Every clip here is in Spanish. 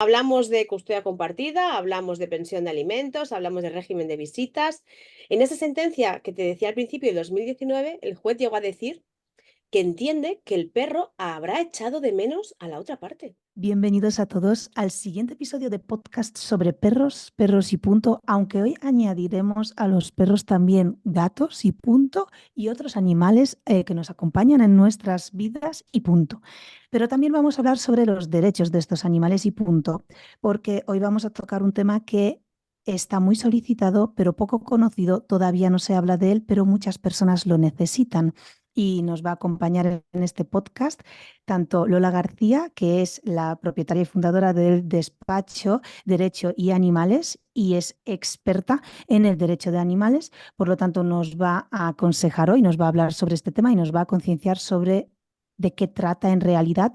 Hablamos de custodia compartida, hablamos de pensión de alimentos, hablamos de régimen de visitas. En esa sentencia que te decía al principio de 2019, el juez llegó a decir que entiende que el perro habrá echado de menos a la otra parte. Bienvenidos a todos al siguiente episodio de podcast sobre perros, perros y punto, aunque hoy añadiremos a los perros también gatos y punto y otros animales que nos acompañan en nuestras vidas y punto. Pero también vamos a hablar sobre los derechos de estos animales y punto, porque hoy vamos a tocar un tema que está muy solicitado, pero poco conocido, todavía no se habla de él, pero muchas personas lo necesitan. Y nos va a acompañar en este podcast tanto Lola García, que es la propietaria y fundadora del despacho Derecho y Animales y es experta en el derecho de animales, por lo tanto nos va a aconsejar hoy, nos va a hablar sobre este tema y nos va a concienciar sobre de qué trata en realidad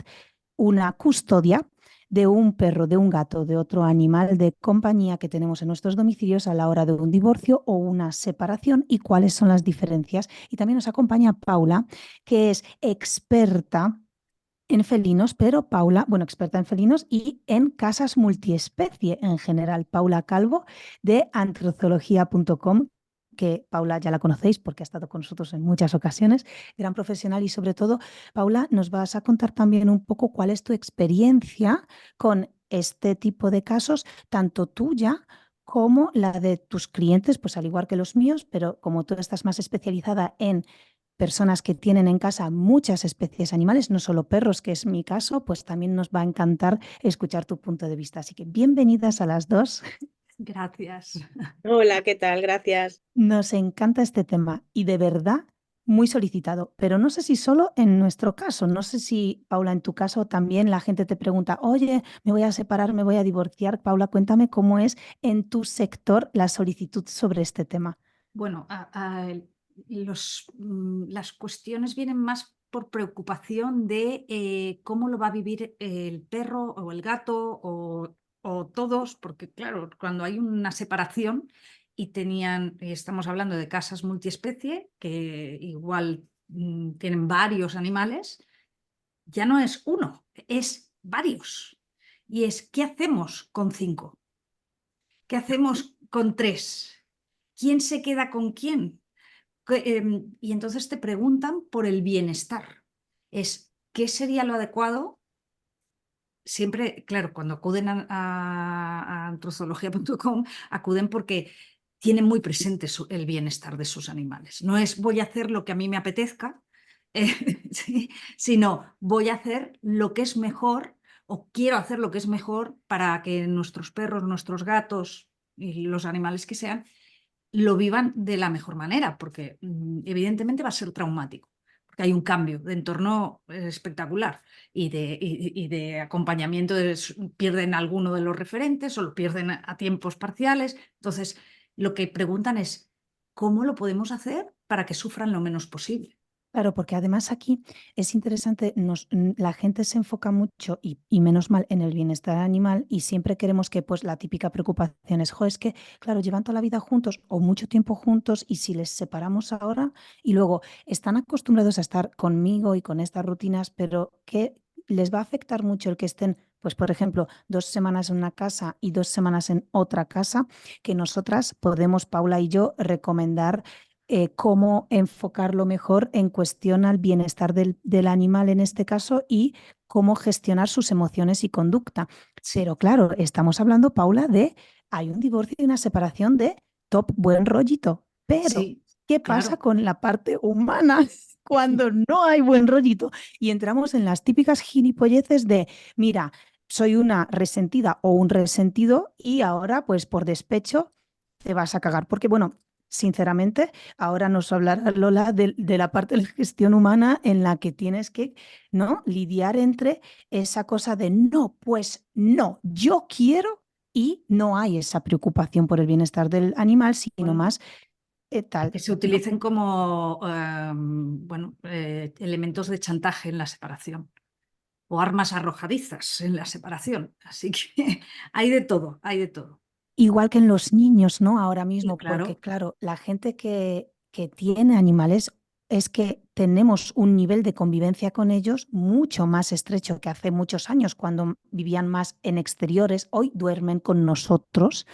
una custodia de un perro, de un gato, de otro animal de compañía que tenemos en nuestros domicilios a la hora de un divorcio o una separación y cuáles son las diferencias. Y también nos acompaña Paula, que es experta en felinos, pero Paula, bueno, experta en felinos y en casas multiespecie en general. Paula Calvo de antrozoología.com, que Paula ya la conocéis porque ha estado con nosotros en muchas ocasiones, gran profesional y sobre todo, Paula, nos vas a contar también un poco cuál es tu experiencia con este tipo de casos, tanto tuya como la de tus clientes, pues al igual que los míos, pero como tú estás más especializada en personas que tienen en casa muchas especies animales, no solo perros, que es mi caso, pues también nos va a encantar escuchar tu punto de vista. Así que bienvenidas a las dos. Gracias. Hola, ¿qué tal? Gracias. Nos encanta este tema y de verdad muy solicitado, pero no sé si solo en nuestro caso, no sé si, Paula, en tu caso también la gente te pregunta, oye, me voy a separar, me voy a divorciar. Paula, cuéntame cómo es en tu sector la solicitud sobre este tema. Bueno, las cuestiones vienen más por preocupación de cómo lo va a vivir el perro o el gato o todos, porque claro, cuando hay una separación y estamos hablando de casas multiespecie, que igual tienen varios animales, ya no es uno, es varios. Y es, ¿qué hacemos con 5? ¿Qué hacemos con 3? ¿Quién se queda con quién? Y entonces te preguntan por el bienestar. ¿Qué sería lo adecuado? Siempre, claro, cuando acuden a antrozoología.com, acuden porque tienen muy presente el bienestar de sus animales. No es voy a hacer lo que a mí me apetezca, sí, sino voy a hacer lo que es mejor o quiero hacer lo que es mejor para que nuestros perros, nuestros gatos y los animales que sean lo vivan de la mejor manera, porque evidentemente va a ser traumático, porque hay un cambio de entorno espectacular y de acompañamiento, pierden alguno de los referentes o lo pierden a tiempos parciales. Entonces, lo que preguntan es, ¿cómo lo podemos hacer para que sufran lo menos posible? Claro, porque además aquí es interesante, la gente se enfoca mucho y menos mal en el bienestar animal y siempre queremos que pues la típica preocupación es, jo, es que claro, llevan toda la vida juntos o mucho tiempo juntos y si les separamos ahora y luego están acostumbrados a estar conmigo y con estas rutinas, pero que les va a afectar mucho el que estén, pues por ejemplo, 2 semanas en una casa y 2 semanas en otra casa, que nosotras podemos, Paula y yo, recomendar cómo enfocarlo mejor en cuestión al bienestar del animal en este caso y cómo gestionar sus emociones y conducta. Sí, Pero claro, estamos hablando, Paula, de hay un divorcio y una separación de top buen rollito. Pero, sí, ¿qué pasa claro. con la parte humana cuando no hay buen rollito? Y entramos en las típicas gilipolleces de, mira, soy una resentida o un resentido y ahora, pues por despecho, te vas a cagar. Porque, bueno, sinceramente, ahora nos hablará Lola de la parte de la gestión humana en la que tienes que, ¿no?, lidiar entre esa cosa de no, pues no, yo quiero y no hay esa preocupación por el bienestar del animal, sino Bueno, más tal, que se ¿no? utilicen como bueno, elementos de chantaje en la separación o armas arrojadizas en la separación. Así que hay de todo, hay de todo. Igual que en los niños, ¿no? Ahora Sí, mismo, porque claro, claro, la gente que tiene animales es que tenemos un nivel de convivencia con ellos mucho más estrecho que hace muchos años, cuando vivían más en exteriores. Hoy duermen con nosotros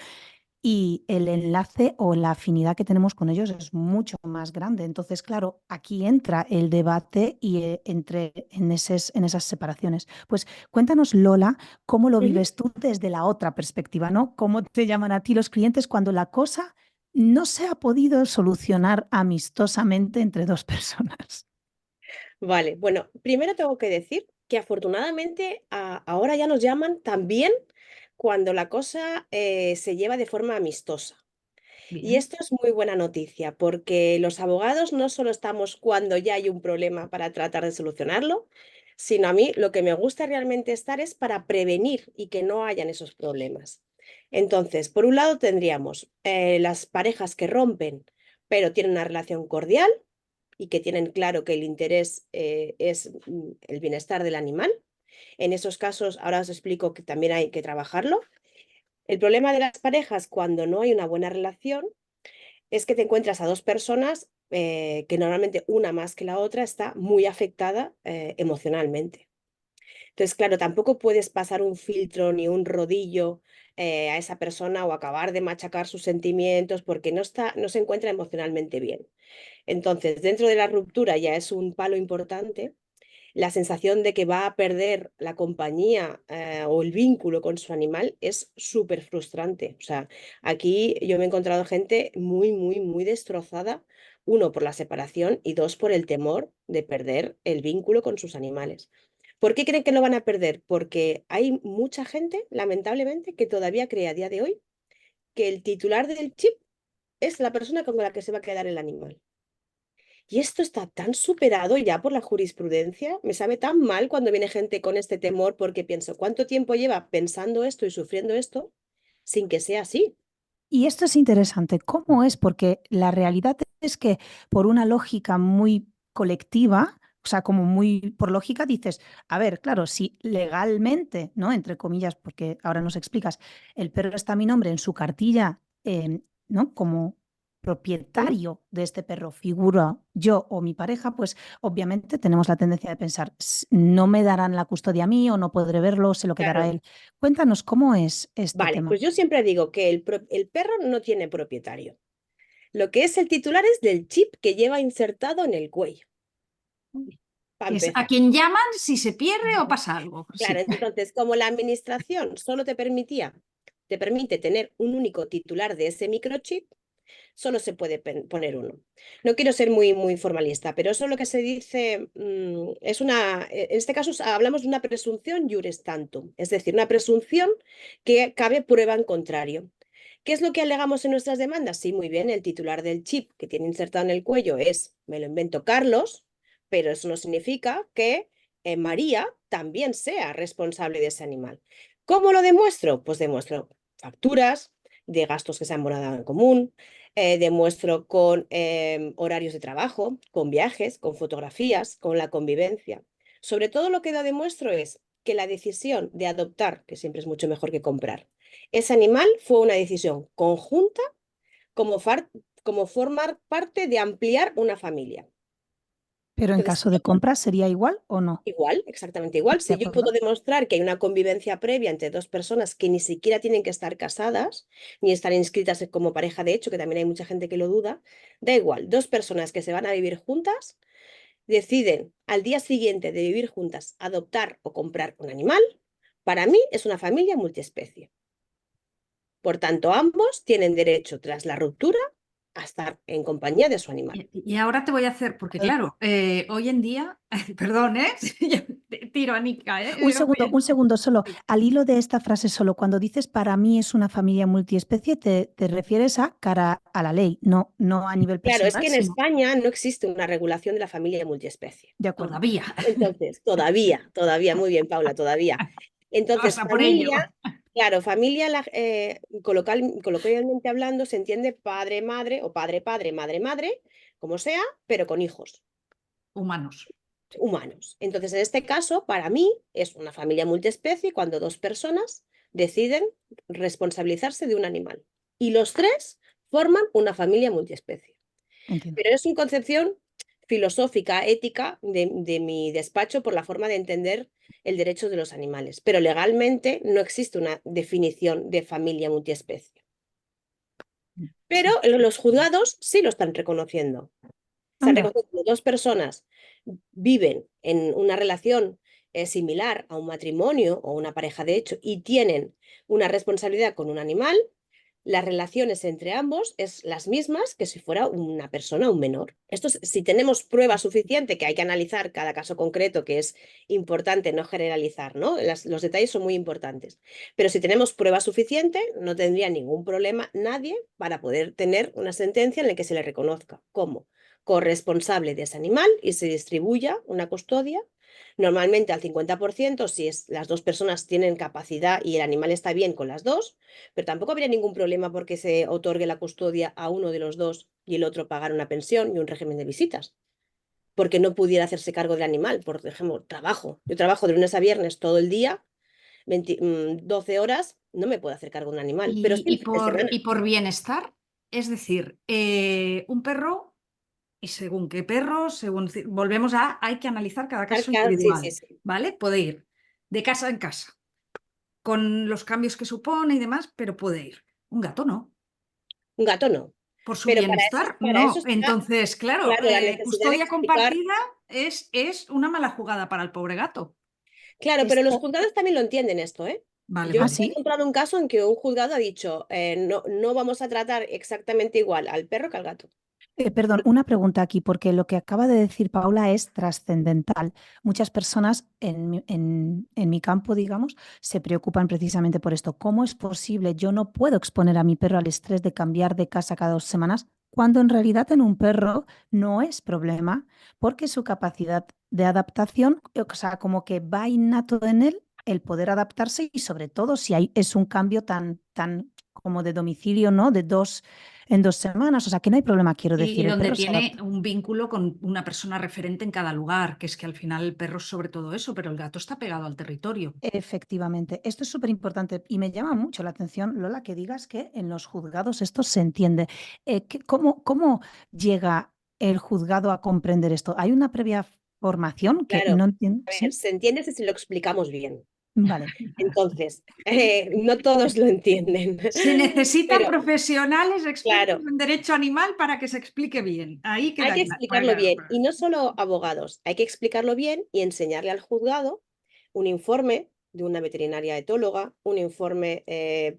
y el enlace o la afinidad que tenemos con ellos es mucho más grande. Entonces, claro, aquí entra el debate y en esas separaciones. Pues cuéntanos, Lola, cómo lo Ujú. vives tú desde la otra perspectiva, ¿no? ¿Cómo te llaman a ti los clientes cuando la cosa no se ha podido solucionar amistosamente entre dos personas? Vale, bueno, primero tengo que decir que afortunadamente ahora ya nos llaman también cuando la cosa se lleva de forma amistosa. Y Bien. esto es muy buena noticia, porque los abogados no solo estamos cuando ya hay un problema para tratar de solucionarlo, sino a mí lo que me gusta realmente estar es para prevenir y que no hayan esos problemas. Entonces, por un lado tendríamos las parejas que rompen, pero tienen una relación cordial y que tienen claro que el interés es el bienestar del animal. En esos casos, ahora os explico que también hay que trabajarlo. El problema de las parejas cuando no hay una buena relación es que te encuentras a dos personas que normalmente una más que la otra está muy afectada emocionalmente. Entonces, claro, tampoco puedes pasar un filtro ni un rodillo a esa persona o acabar de machacar sus sentimientos porque no se encuentra emocionalmente bien. Entonces, dentro de la ruptura ya es un palo importante. La sensación de que va a perder la compañía o el vínculo con su animal es súper frustrante. O sea, aquí yo me he encontrado gente muy, muy, muy destrozada, uno por la separación y dos por el temor de perder el vínculo con sus animales. ¿Por qué creen que lo van a perder? Porque hay mucha gente, lamentablemente, que todavía cree a día de hoy que el titular del chip es la persona con la que se va a quedar el animal. Y esto está tan superado ya por la jurisprudencia, me sabe tan mal cuando viene gente con este temor porque pienso, ¿cuánto tiempo lleva pensando esto y sufriendo esto sin que sea así? Y esto es interesante. ¿Cómo es? Porque la realidad es que por una lógica muy colectiva, o sea, como muy por lógica, dices, a ver, claro, si legalmente, ¿no? Entre comillas, porque ahora nos explicas, el perro está a mi nombre en su cartilla, ¿no? Como ¿Mm? propietario de este perro, figura yo o mi pareja, pues obviamente tenemos la tendencia de pensar, no me darán la custodia a mí o no podré verlo, se lo quedará Claro, él. Cuéntanos cómo es este vale, tema. pues yo siempre digo que el perro no tiene propietario. Lo que es el titular es del chip que lleva insertado en el cuello, para Que es a empezar. quien llaman si se pierde o pasa algo. Claro, Sí. entonces, como la administración solo te permite tener un único titular de ese microchip, solo se puede poner uno. No quiero ser muy, muy formalista, pero eso es lo que se dice, es en este caso hablamos de una presunción iuris tantum, es decir, una presunción que cabe prueba en contrario. ¿Qué es lo que alegamos en nuestras demandas? Sí, muy bien, el titular del chip que tiene insertado en el cuello es, me lo invento, Carlos, pero eso no significa que María también sea responsable de ese animal. ¿Cómo lo demuestro? Pues demuestro facturas de gastos que se han abonado en común, demuestro con horarios de trabajo, con viajes, con fotografías, con la convivencia. Sobre todo lo que demuestro es que la decisión de adoptar, que siempre es mucho mejor que comprar, ese animal fue una decisión conjunta como formar parte de ampliar una familia. Pero en Entonces, caso de compra, ¿sería igual o no? igual, exactamente igual. ¿De Si yo puedo acuerdo? demostrar que hay una convivencia previa entre dos personas que ni siquiera tienen que estar casadas, ni estar inscritas como pareja de hecho, que también hay mucha gente que lo duda, da igual, dos personas que se van a vivir juntas deciden al día siguiente de vivir juntas adoptar o comprar un animal, para mí es una familia multiespecie. Por tanto, ambos tienen derecho tras la ruptura a estar en compañía de su animal. Y ahora te voy a hacer, porque claro, hoy en día, perdón, ¿eh? Tiro a Nika, Un segundo solo. Al hilo de esta frase solo, cuando dices para mí es una familia multiespecie, te refieres a cara a la ley, no, no a nivel Claro, es personal, que en sino España no existe una regulación de la familia multiespecie. de acuerdo. Todavía. Entonces, todavía, muy bien, Paula, todavía. Vamos Entonces, a por ello. familia, claro, familia, coloquialmente hablando, se entiende padre, madre o padre, padre, madre, madre, como sea, pero con hijos Humanos. humanos. Entonces, en este caso, para mí, es una familia multiespecie cuando dos personas deciden responsabilizarse de un animal. Y los tres forman una familia multiespecie. Entiendo. Pero es una concepción filosófica, ética de mi despacho por la forma de entender el derecho de los animales. Pero legalmente no existe una definición de familia multiespecie. Pero los juzgados sí lo están reconociendo. Están Anda. reconociendo que dos personas viven en una relación similar a un matrimonio o una pareja de hecho y tienen una responsabilidad con un animal, las relaciones entre ambos es las mismas que si fuera una persona, un menor. Esto si tenemos prueba suficiente, que hay que analizar cada caso concreto, que es importante no generalizar, ¿no? Los detalles son muy importantes. Pero si tenemos prueba suficiente, no tendría ningún problema nadie para poder tener una sentencia en la que se le reconozca como corresponsable de ese animal y se distribuya una custodia. Normalmente al 50% si las dos personas tienen capacidad y el animal está bien con las dos, pero tampoco habría ningún problema porque se otorgue la custodia a uno de los dos y el otro pagar una pensión y un régimen de visitas, porque no pudiera hacerse cargo del animal, por ejemplo, trabajo. Yo trabajo de lunes a viernes todo el día, 12 horas, no me puedo hacer cargo de un animal, pero sí el fin de semana. Y por bienestar, es decir, un perro, y según qué perro, volvemos a, hay que analizar cada caso Sí, sí, individual, sí. ¿vale? Puede ir de casa en casa, con los cambios que supone y demás, pero puede ir. Un gato no. Un gato no. Por su Pero bienestar, para eso no. está, Entonces, claro, claro, la necesidad de custodia explicar. compartida es una mala jugada para el pobre gato. Claro, pero los juzgados también lo entienden esto, ¿eh? Vale, Yo ¿Ah, vale. he sí? encontrado un caso en que un juzgado ha dicho, no, no vamos a tratar exactamente igual al perro que al gato. Perdón, una pregunta aquí, porque lo que acaba de decir Paula es trascendental. Muchas personas en mi campo, digamos, se preocupan precisamente por esto. ¿Cómo es posible? Yo no puedo exponer a mi perro al estrés de cambiar de casa cada 2 semanas, cuando en realidad en un perro no es problema, porque su capacidad de adaptación, o sea, como que va innato en él el poder adaptarse y sobre todo si es un cambio tan como de domicilio, ¿no? En 2 semanas, o sea que no hay problema, quiero Y decir, el donde perro se tiene adapta. un vínculo con una persona referente en cada lugar, que es que al final el perro es sobre todo eso, pero el gato está pegado al territorio. Efectivamente, esto es súper importante y me llama mucho la atención, Lola, que digas que en los juzgados esto se entiende. ¿Cómo llega el juzgado a comprender esto? ¿Hay una previa formación que Claro, no entiendo? a ver, Sí, se entiende si lo explicamos bien. vale. Entonces, no todos lo entienden, Se necesitan pero profesionales expertos claro, en derecho animal para que se explique bien. Ahí hay queda que explicarlo claro. bien. Y no solo abogados, hay que explicarlo bien y enseñarle al juzgado un informe de una veterinaria etóloga, un informe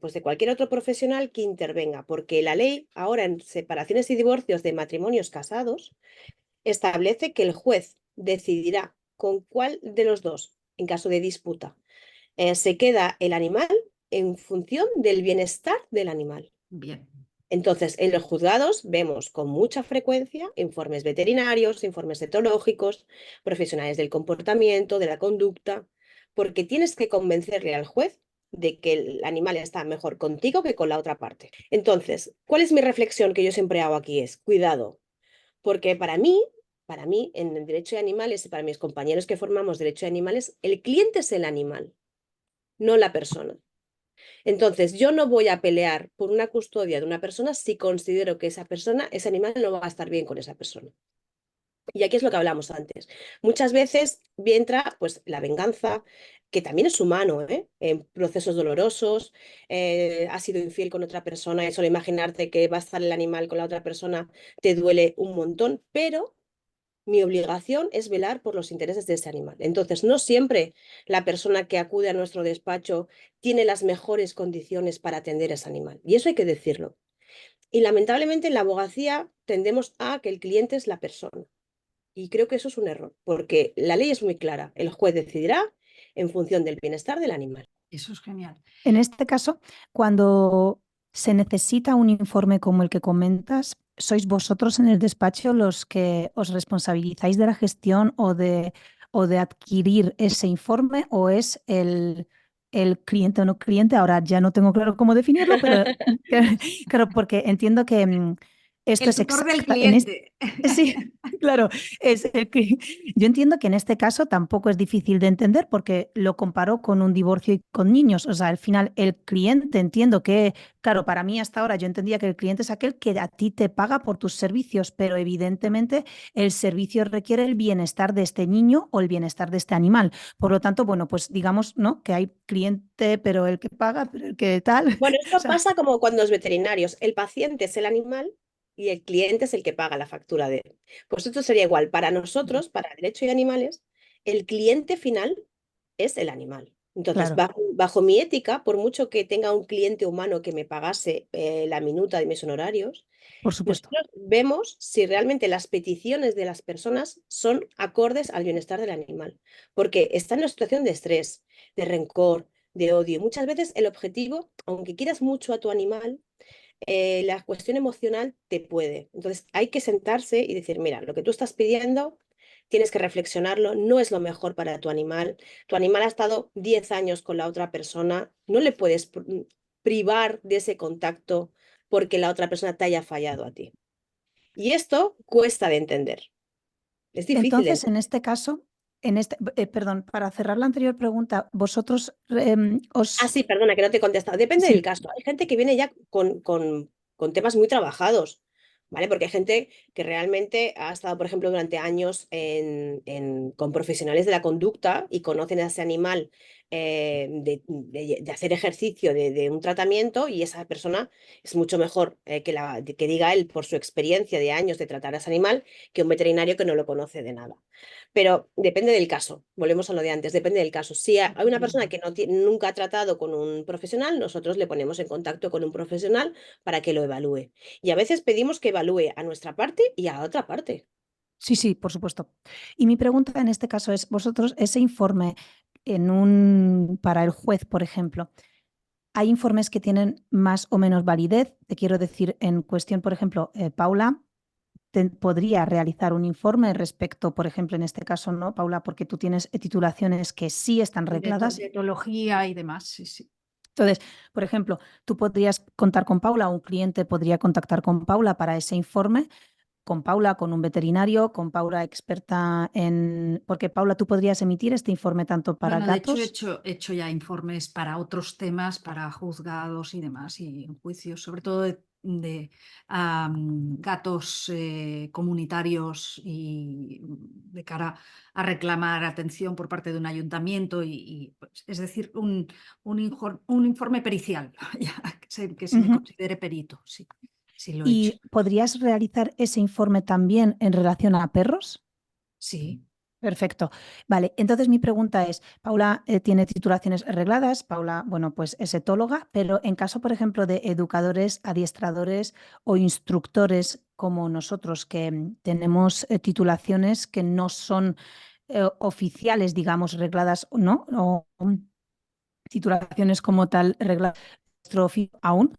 pues de cualquier otro profesional que intervenga, porque la ley ahora en separaciones y divorcios de matrimonios casados establece que el juez decidirá con cuál de los dos, en caso de disputa, se queda el animal en función del bienestar del animal. Bien. Entonces, en los juzgados vemos con mucha frecuencia informes veterinarios, informes etológicos, profesionales del comportamiento, de la conducta, porque tienes que convencerle al juez de que el animal está mejor contigo que con la otra parte. Entonces, ¿cuál es mi reflexión que yo siempre hago aquí? Es cuidado, porque para mí, en el derecho de animales y para mis compañeros que formamos derecho de animales, el cliente es el animal, no la persona. Entonces, yo no voy a pelear por una custodia de una persona si considero que esa persona, ese animal no va a estar bien con esa persona. Y aquí es lo que hablamos antes. Muchas veces entra pues la venganza, que también es humano, ¿eh? En procesos dolorosos, has sido infiel con otra persona y solo imaginarte que va a estar el animal con la otra persona te duele un montón, pero mi obligación es velar por los intereses de ese animal. Entonces, no siempre la persona que acude a nuestro despacho tiene las mejores condiciones para atender a ese animal. Y eso hay que decirlo. Y lamentablemente en la abogacía tendemos a que el cliente es la persona. Y creo que eso es un error, porque la ley es muy clara. El juez decidirá en función del bienestar del animal. Eso es genial. En este caso, cuando se necesita un informe como el que comentas, ¿sois vosotros en el despacho los que os responsabilizáis de la gestión o de adquirir ese informe o es el cliente o no cliente? Ahora ya no tengo claro cómo definirlo, pero claro, porque entiendo que Esto El es tutor del exacta, cliente. sí, claro. Yo entiendo que en este caso tampoco es difícil de entender porque lo comparó con un divorcio y con niños. O sea, al final el cliente, entiendo que, claro, para mí hasta ahora yo entendía que el cliente es aquel que a ti te paga por tus servicios, pero evidentemente el servicio requiere el bienestar de este niño o el bienestar de este animal. Por lo tanto, bueno, pues digamos, ¿no? Que hay cliente, pero el que paga, pero el que tal. Bueno, O esto sea, pasa como cuando los veterinarios, el paciente es el animal y el cliente es el que paga la factura de él. Pues esto sería igual. Para nosotros, para derecho y animales, el cliente final es el animal. Entonces, claro, bajo mi ética, por mucho que tenga un cliente humano que me pagase la minuta de mis honorarios, por supuesto. nosotros vemos si realmente las peticiones de las personas son acordes al bienestar del animal, porque está en una situación de estrés, de rencor, de odio. Muchas veces el objetivo, aunque quieras mucho a tu animal, la cuestión emocional te puede. Entonces hay que sentarse y decir, mira, lo que tú estás pidiendo, tienes que reflexionarlo, no es lo mejor para tu animal ha estado 10 años con la otra persona, no le puedes privar de ese contacto porque la otra persona te haya fallado a ti. Y esto cuesta de entender, es difícil de Entonces, entender. en este caso, perdón, para cerrar la anterior pregunta, vosotros Ah, os... sí, perdona, que no te he contestado. Depende del Sí, caso. Hay gente que viene ya con temas muy trabajados, ¿vale? Porque hay gente que realmente ha estado, por ejemplo, durante años con profesionales de la conducta y conocen a ese animal de hacer ejercicio, de un tratamiento, y esa persona es mucho mejor que diga él por su experiencia de años de tratar a ese animal que un veterinario que no lo conoce de nada. Pero depende del caso, volvemos a lo de antes, depende del caso. Si hay una persona que nunca ha tratado con un profesional, nosotros le ponemos en contacto con un profesional para que lo evalúe. Y a veces pedimos que evalúe a nuestra parte y a otra parte. sí, sí, por supuesto. Y mi pregunta en este caso es, vosotros, ese informe para el juez, por ejemplo, ¿hay informes que tienen más o menos validez? Te quiero decir, en cuestión, por ejemplo, Paula podría realizar un informe respecto, por ejemplo, en este caso, ¿no, Paula? Porque tú tienes titulaciones que sí están De regladas. etología y demás, sí, sí. Entonces, por ejemplo, tú podrías contar con Paula, un cliente podría contactar con Paula para ese informe, con Paula, con un veterinario, con Paula experta en... Porque Paula, tú podrías emitir este informe tanto para Bueno, de hecho gatos. he hecho ya informes para otros temas, para juzgados y demás, y en juicios, sobre todo de gatos comunitarios y de cara a reclamar atención por parte de un ayuntamiento, pues, es decir, un informe pericial, ya, que se me Ujú. considere perito, sí, sí lo he hecho. ¿Y podrías realizar ese informe también en relación a perros? Sí. Perfecto. Vale, entonces mi pregunta es, Paula tiene titulaciones regladas, Paula, bueno, pues es etóloga, pero en caso, por ejemplo, de educadores, adiestradores o instructores como nosotros, que tenemos titulaciones que no son oficiales, digamos, regladas, ¿no? O titulaciones como tal regladas nuestro oficio aún,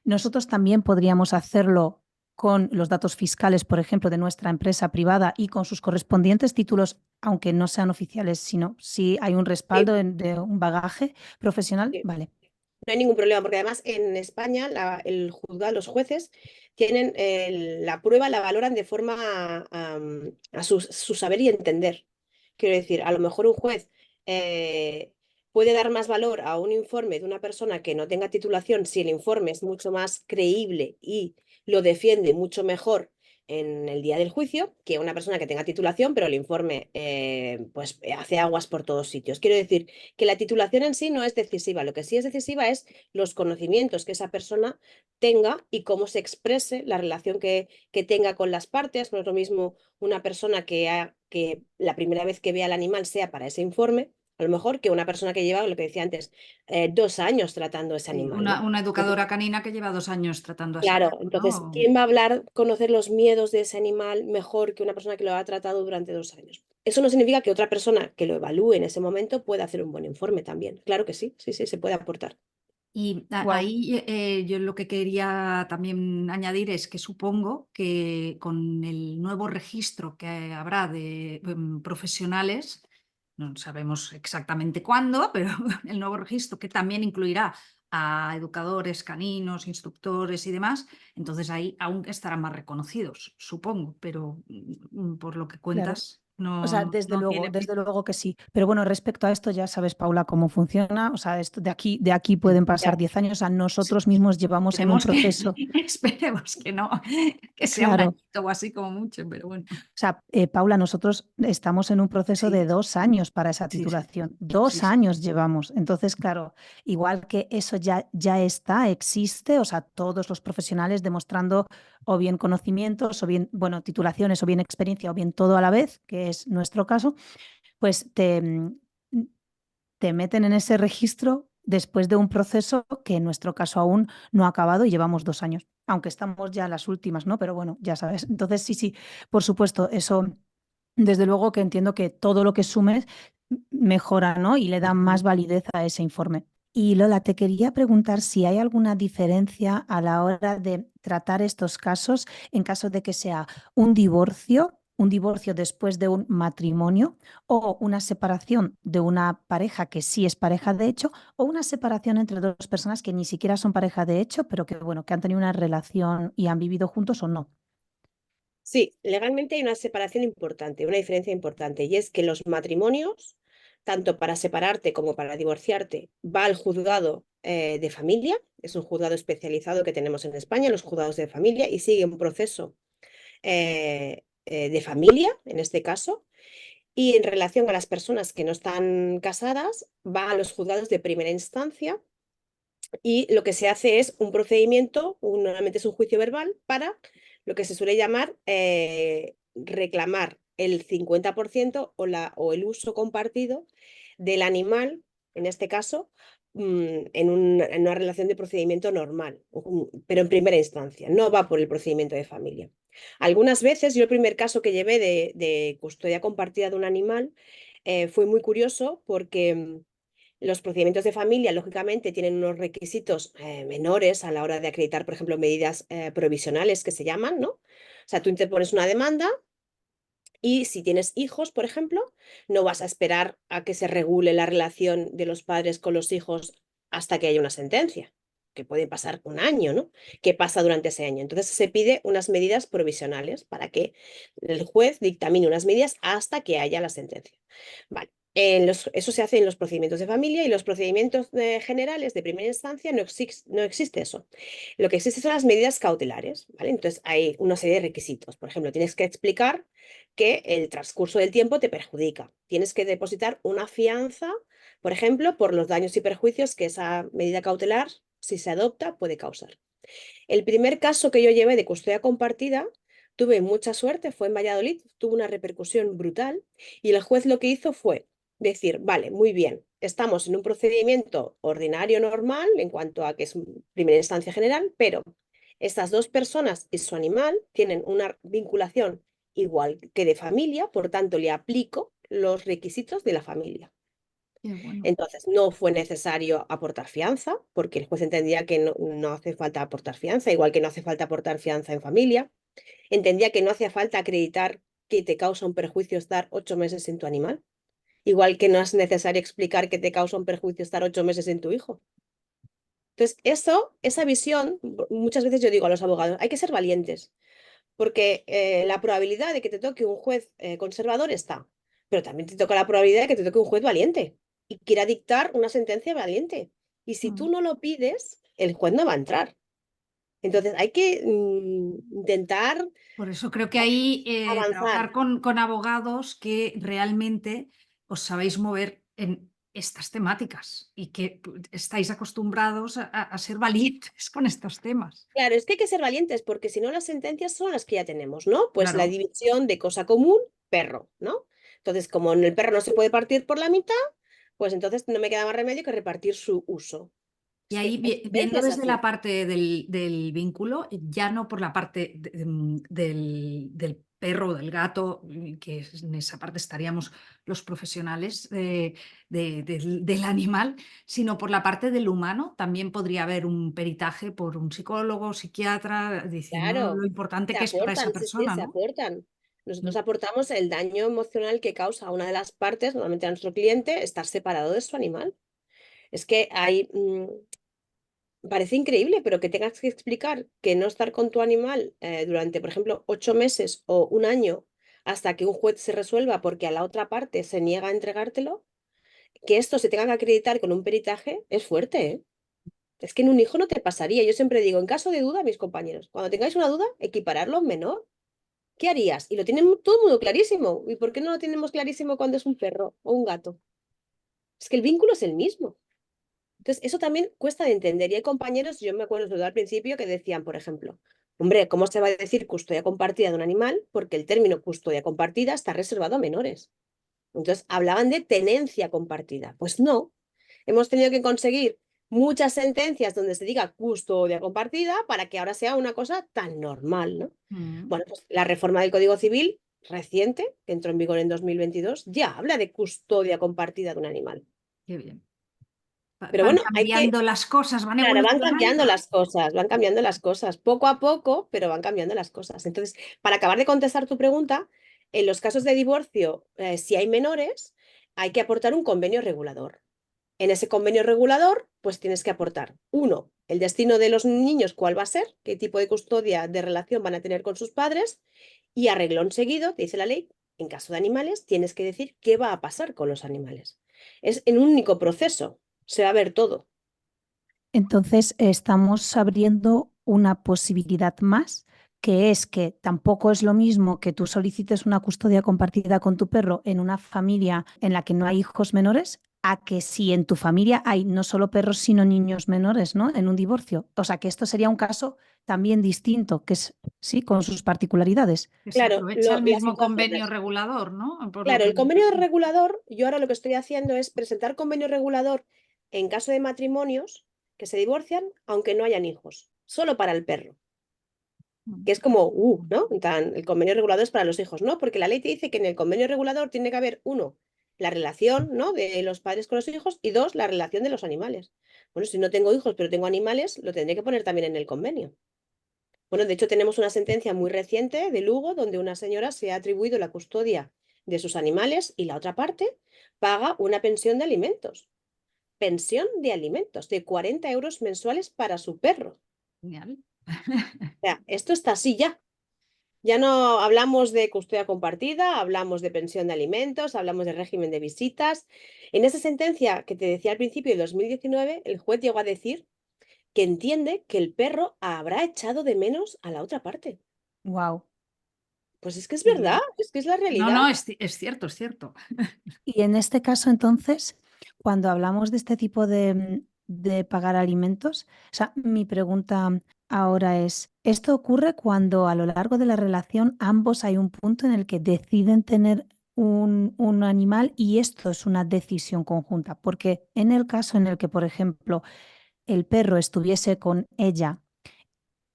nosotros también podríamos hacerlo con los datos fiscales, por ejemplo, de nuestra empresa privada y con sus correspondientes títulos, aunque no sean oficiales, sino si hay un respaldo Sí, de un bagaje profesional, sí. vale. No hay ningún problema, porque además en España el juzgado, los jueces tienen la prueba, la valoran de forma a su saber y entender. Quiero decir, a lo mejor un juez puede dar más valor a un informe de una persona que no tenga titulación si el informe es mucho más creíble y lo defiende mucho mejor en el día del juicio que una persona que tenga titulación, pero el informe pues hace aguas por todos sitios. Quiero decir que la titulación en sí no es decisiva, lo que sí es decisiva es los conocimientos que esa persona tenga y cómo se exprese, la relación que tenga con las partes. No es lo mismo una persona que la primera vez que vea al animal sea para ese informe, a lo mejor que una persona que lleva, lo que decía antes, 2 años tratando ese Sí, animal, ¿no? una educadora canina que lleva 2 años tratando a ese Claro, perro, entonces, ¿no? ¿quién va a hablar, conocer los miedos de ese animal mejor que una persona que lo ha tratado durante 2 años? Eso no significa que otra persona que lo evalúe en ese momento pueda hacer un buen informe también. Claro que sí, sí, sí, se puede aportar. Y Wow. ahí yo lo que quería también añadir es que supongo que con el nuevo registro que habrá de profesionales, no sabemos exactamente cuándo, pero el nuevo registro que también incluirá a educadores caninos, instructores y demás, entonces ahí aún estarán más reconocidos, supongo, pero por lo que Claro. cuentas O sea, no tiene desde pinta. luego que sí. Pero bueno, respecto a esto, ya sabes, Paula, cómo funciona. O sea, esto de aquí pueden pasar Ya. 10 años. O sea, nosotros mismos llevamos en un Esperemos que, proceso. esperemos que no, que sea un Claro. añito o así como mucho, pero bueno. O sea, Paula, nosotros estamos en un proceso de Sí, 2 años para esa sí, sí, titulación. sí, Dos sí. años llevamos. Entonces, claro, igual que eso ya está, existe, o sea, todos los profesionales demostrando o bien conocimientos, o bien, bueno, titulaciones, o bien experiencia, o bien todo a la vez, que es nuestro caso, pues te meten en ese registro después de un proceso que en nuestro caso aún no ha acabado y llevamos 2 años, aunque estamos ya en las últimas, ¿no? Pero bueno, ya sabes. Entonces, sí, sí, por supuesto, eso, desde luego que entiendo que todo lo que sumes mejora, ¿no? Y le da más validez a ese informe. Y Lola, te quería preguntar si hay alguna diferencia a la hora de tratar estos casos en caso de que sea un divorcio después de un matrimonio o una separación de una pareja que sí es pareja de hecho o una separación entre dos personas que ni siquiera son pareja de hecho, pero que bueno, que han tenido una relación y han vivido juntos o no. Sí, legalmente hay una separación importante, una diferencia importante, y es que los matrimonios, tanto para separarte como para divorciarte, va al juzgado de familia, es un juzgado especializado que tenemos en España, los juzgados de familia, y sigue un proceso de familia, en este caso, y en relación a las personas que no están casadas, va a los juzgados de primera instancia y lo que se hace es un procedimiento, normalmente es un juicio verbal, para lo que se suele llamar reclamar el 50% o el uso compartido del animal, en este caso, en una relación de procedimiento normal, pero en primera instancia, no va por el procedimiento de familia. Algunas veces, yo el primer caso que llevé de custodia compartida de un animal fue muy curioso porque los procedimientos de familia, lógicamente, tienen unos requisitos menores a la hora de acreditar, por ejemplo, medidas provisionales que se llaman, ¿no? O sea, tú interpones una demanda y si tienes hijos, por ejemplo, no vas a esperar a que se regule la relación de los padres con los hijos hasta que haya una sentencia, que puede pasar un año, ¿no? ¿Qué pasa durante ese año? Entonces se pide unas medidas provisionales para que el juez dictamine unas medidas hasta que haya la sentencia. Vale. Eso se hace en los procedimientos de familia y los procedimientos generales de primera instancia no existe eso. Lo que existe son las medidas cautelares, ¿vale? Entonces hay una serie de requisitos. Por ejemplo, tienes que explicar que el transcurso del tiempo te perjudica. Tienes que depositar una fianza, por ejemplo, por los daños y perjuicios que esa medida cautelar, si se adopta, puede causar. El primer caso que yo llevé de custodia compartida, tuve mucha suerte, fue en Valladolid, tuvo una repercusión brutal y el juez lo que hizo fue decir, vale, muy bien, estamos en un procedimiento ordinario normal en cuanto a que es primera instancia general, pero estas dos personas y su animal tienen una vinculación igual que de familia, por tanto le aplico los requisitos de la familia. Qué bueno. Entonces, no fue necesario aportar fianza, porque el juez entendía que no hace falta aportar fianza, igual que no hace falta aportar fianza en familia. Entendía que no hacía falta acreditar que te causa un perjuicio estar 8 meses en tu animal, igual que no es necesario explicar que te causa un perjuicio estar 8 meses en tu hijo. Entonces, esa visión, muchas veces yo digo a los abogados, hay que ser valientes, porque la probabilidad de que te toque un juez conservador está, pero también te toca la probabilidad de que te toque un juez valiente y quiera dictar una sentencia valiente. Y si tú Mm. no lo pides, el juez no va a entrar. Entonces hay que intentar Por eso creo que ahí trabajar avanzar. con abogados que realmente os sabéis mover en estas temáticas y que estáis acostumbrados a ser valientes con estos temas. Claro, es que hay que ser valientes porque si no las sentencias son las que ya tenemos, ¿no? Pues la Claro. división de cosa común, perro, ¿no? Entonces, como en el perro no se puede partir por la mitad, pues entonces no me queda más remedio que repartir su uso. Y Es ahí, que hay viendo sentencias desde la así. parte del vínculo, ya no por la parte del perro o del gato, que en esa parte estaríamos los profesionales del animal, sino por la parte del humano, también podría haber un peritaje por un psicólogo, psiquiatra, diciendo lo Claro, importante se que es para esa aportan, sí, sí, persona, se ¿no? aportan. Mm. Nosotros aportamos el daño emocional que causa a una de las partes, normalmente a nuestro cliente, estar separado de su animal. Es que hay, parece increíble, pero que tengas que explicar que no estar con tu animal durante, por ejemplo, 8 meses o un año hasta que un juez se resuelva porque a la otra parte se niega a entregártelo, que esto se tenga que acreditar con un peritaje, es fuerte, ¿eh? Es que en un hijo no te pasaría. Yo siempre digo, en caso de duda, mis compañeros, cuando tengáis una duda, equipararlo a un menor. ¿Qué harías? Y lo tienen todo el mundo clarísimo. ¿Y por qué no lo tenemos clarísimo cuando es un perro o un gato? Es que el vínculo es el mismo. Entonces, eso también cuesta de entender. Y hay compañeros, yo me acuerdo sobre todo al principio, que decían, por ejemplo, hombre, ¿cómo se va a decir custodia compartida de un animal? Porque el término custodia compartida está reservado a menores. Entonces, hablaban de tenencia compartida. Pues no, hemos tenido que conseguir muchas sentencias donde se diga custodia compartida para que ahora sea una cosa tan normal, ¿no? Mm, Bueno, pues la reforma del Código Civil reciente, que entró en vigor en 2022, ya habla de custodia compartida de un animal. qué bien. Pero Van bueno, hay que, cambiando las cosas, van claro, van evolucionando. cambiando las cosas, van cambiando las cosas, poco a poco, pero van cambiando las cosas. Entonces, para acabar de contestar tu pregunta, en los casos de divorcio, si hay menores, hay que aportar un convenio regulador. En ese convenio regulador, pues tienes que aportar, uno, el destino de los niños, cuál va a ser, qué tipo de custodia de relación van a tener con sus padres, y a reglón seguido, te dice la ley, en caso de animales, tienes que decir qué va a pasar con los animales. Es en un único proceso, se va a ver todo. Entonces, estamos abriendo una posibilidad más, que es que tampoco es lo mismo que tú solicites una custodia compartida con tu perro en una familia en la que no hay hijos menores, a que si en tu familia hay no solo perros, sino niños menores, ¿no? En un divorcio. O sea, que esto sería un caso también distinto, que es, sí, con sus particularidades. Que se Claro, aprovecha el las mismo convenio situaciones. regulador, ¿no? Por lo Claro, que el convenio regulador, yo ahora lo que estoy haciendo es presentar convenio regulador en caso de matrimonios que se divorcian, aunque no hayan hijos, solo para el perro. Que es como, ¿no? El convenio regulador es para los hijos, ¿no? Porque la ley te dice que en el convenio regulador tiene que haber, uno, la relación, ¿no? De los padres con los hijos y dos, la relación de los animales. Bueno, si no tengo hijos, pero tengo animales, lo tendré que poner también en el convenio. Bueno, de hecho tenemos una sentencia muy reciente de Lugo donde una señora se ha atribuido la custodia de sus animales y la otra parte paga una pensión de alimentos. Pensión de alimentos de 40 euros mensuales para su perro. genial. O sea, esto está así ya. Ya no hablamos de custodia compartida, hablamos de pensión de alimentos, hablamos de régimen de visitas. En esa sentencia que te decía al principio de 2019, el juez llegó a decir que entiende que el perro habrá echado de menos a la otra parte. Wow. Pues es que es Qué verdad, bien. es que es la No, realidad. no, es cierto, es cierto. Y en este caso, entonces, cuando hablamos de este tipo de pagar alimentos, o sea, mi pregunta ahora es, ¿esto ocurre cuando a lo largo de la relación ambos hay un punto en el que deciden tener un animal y esto es una decisión conjunta? Porque en el caso en el que, por ejemplo, el perro estuviese con ella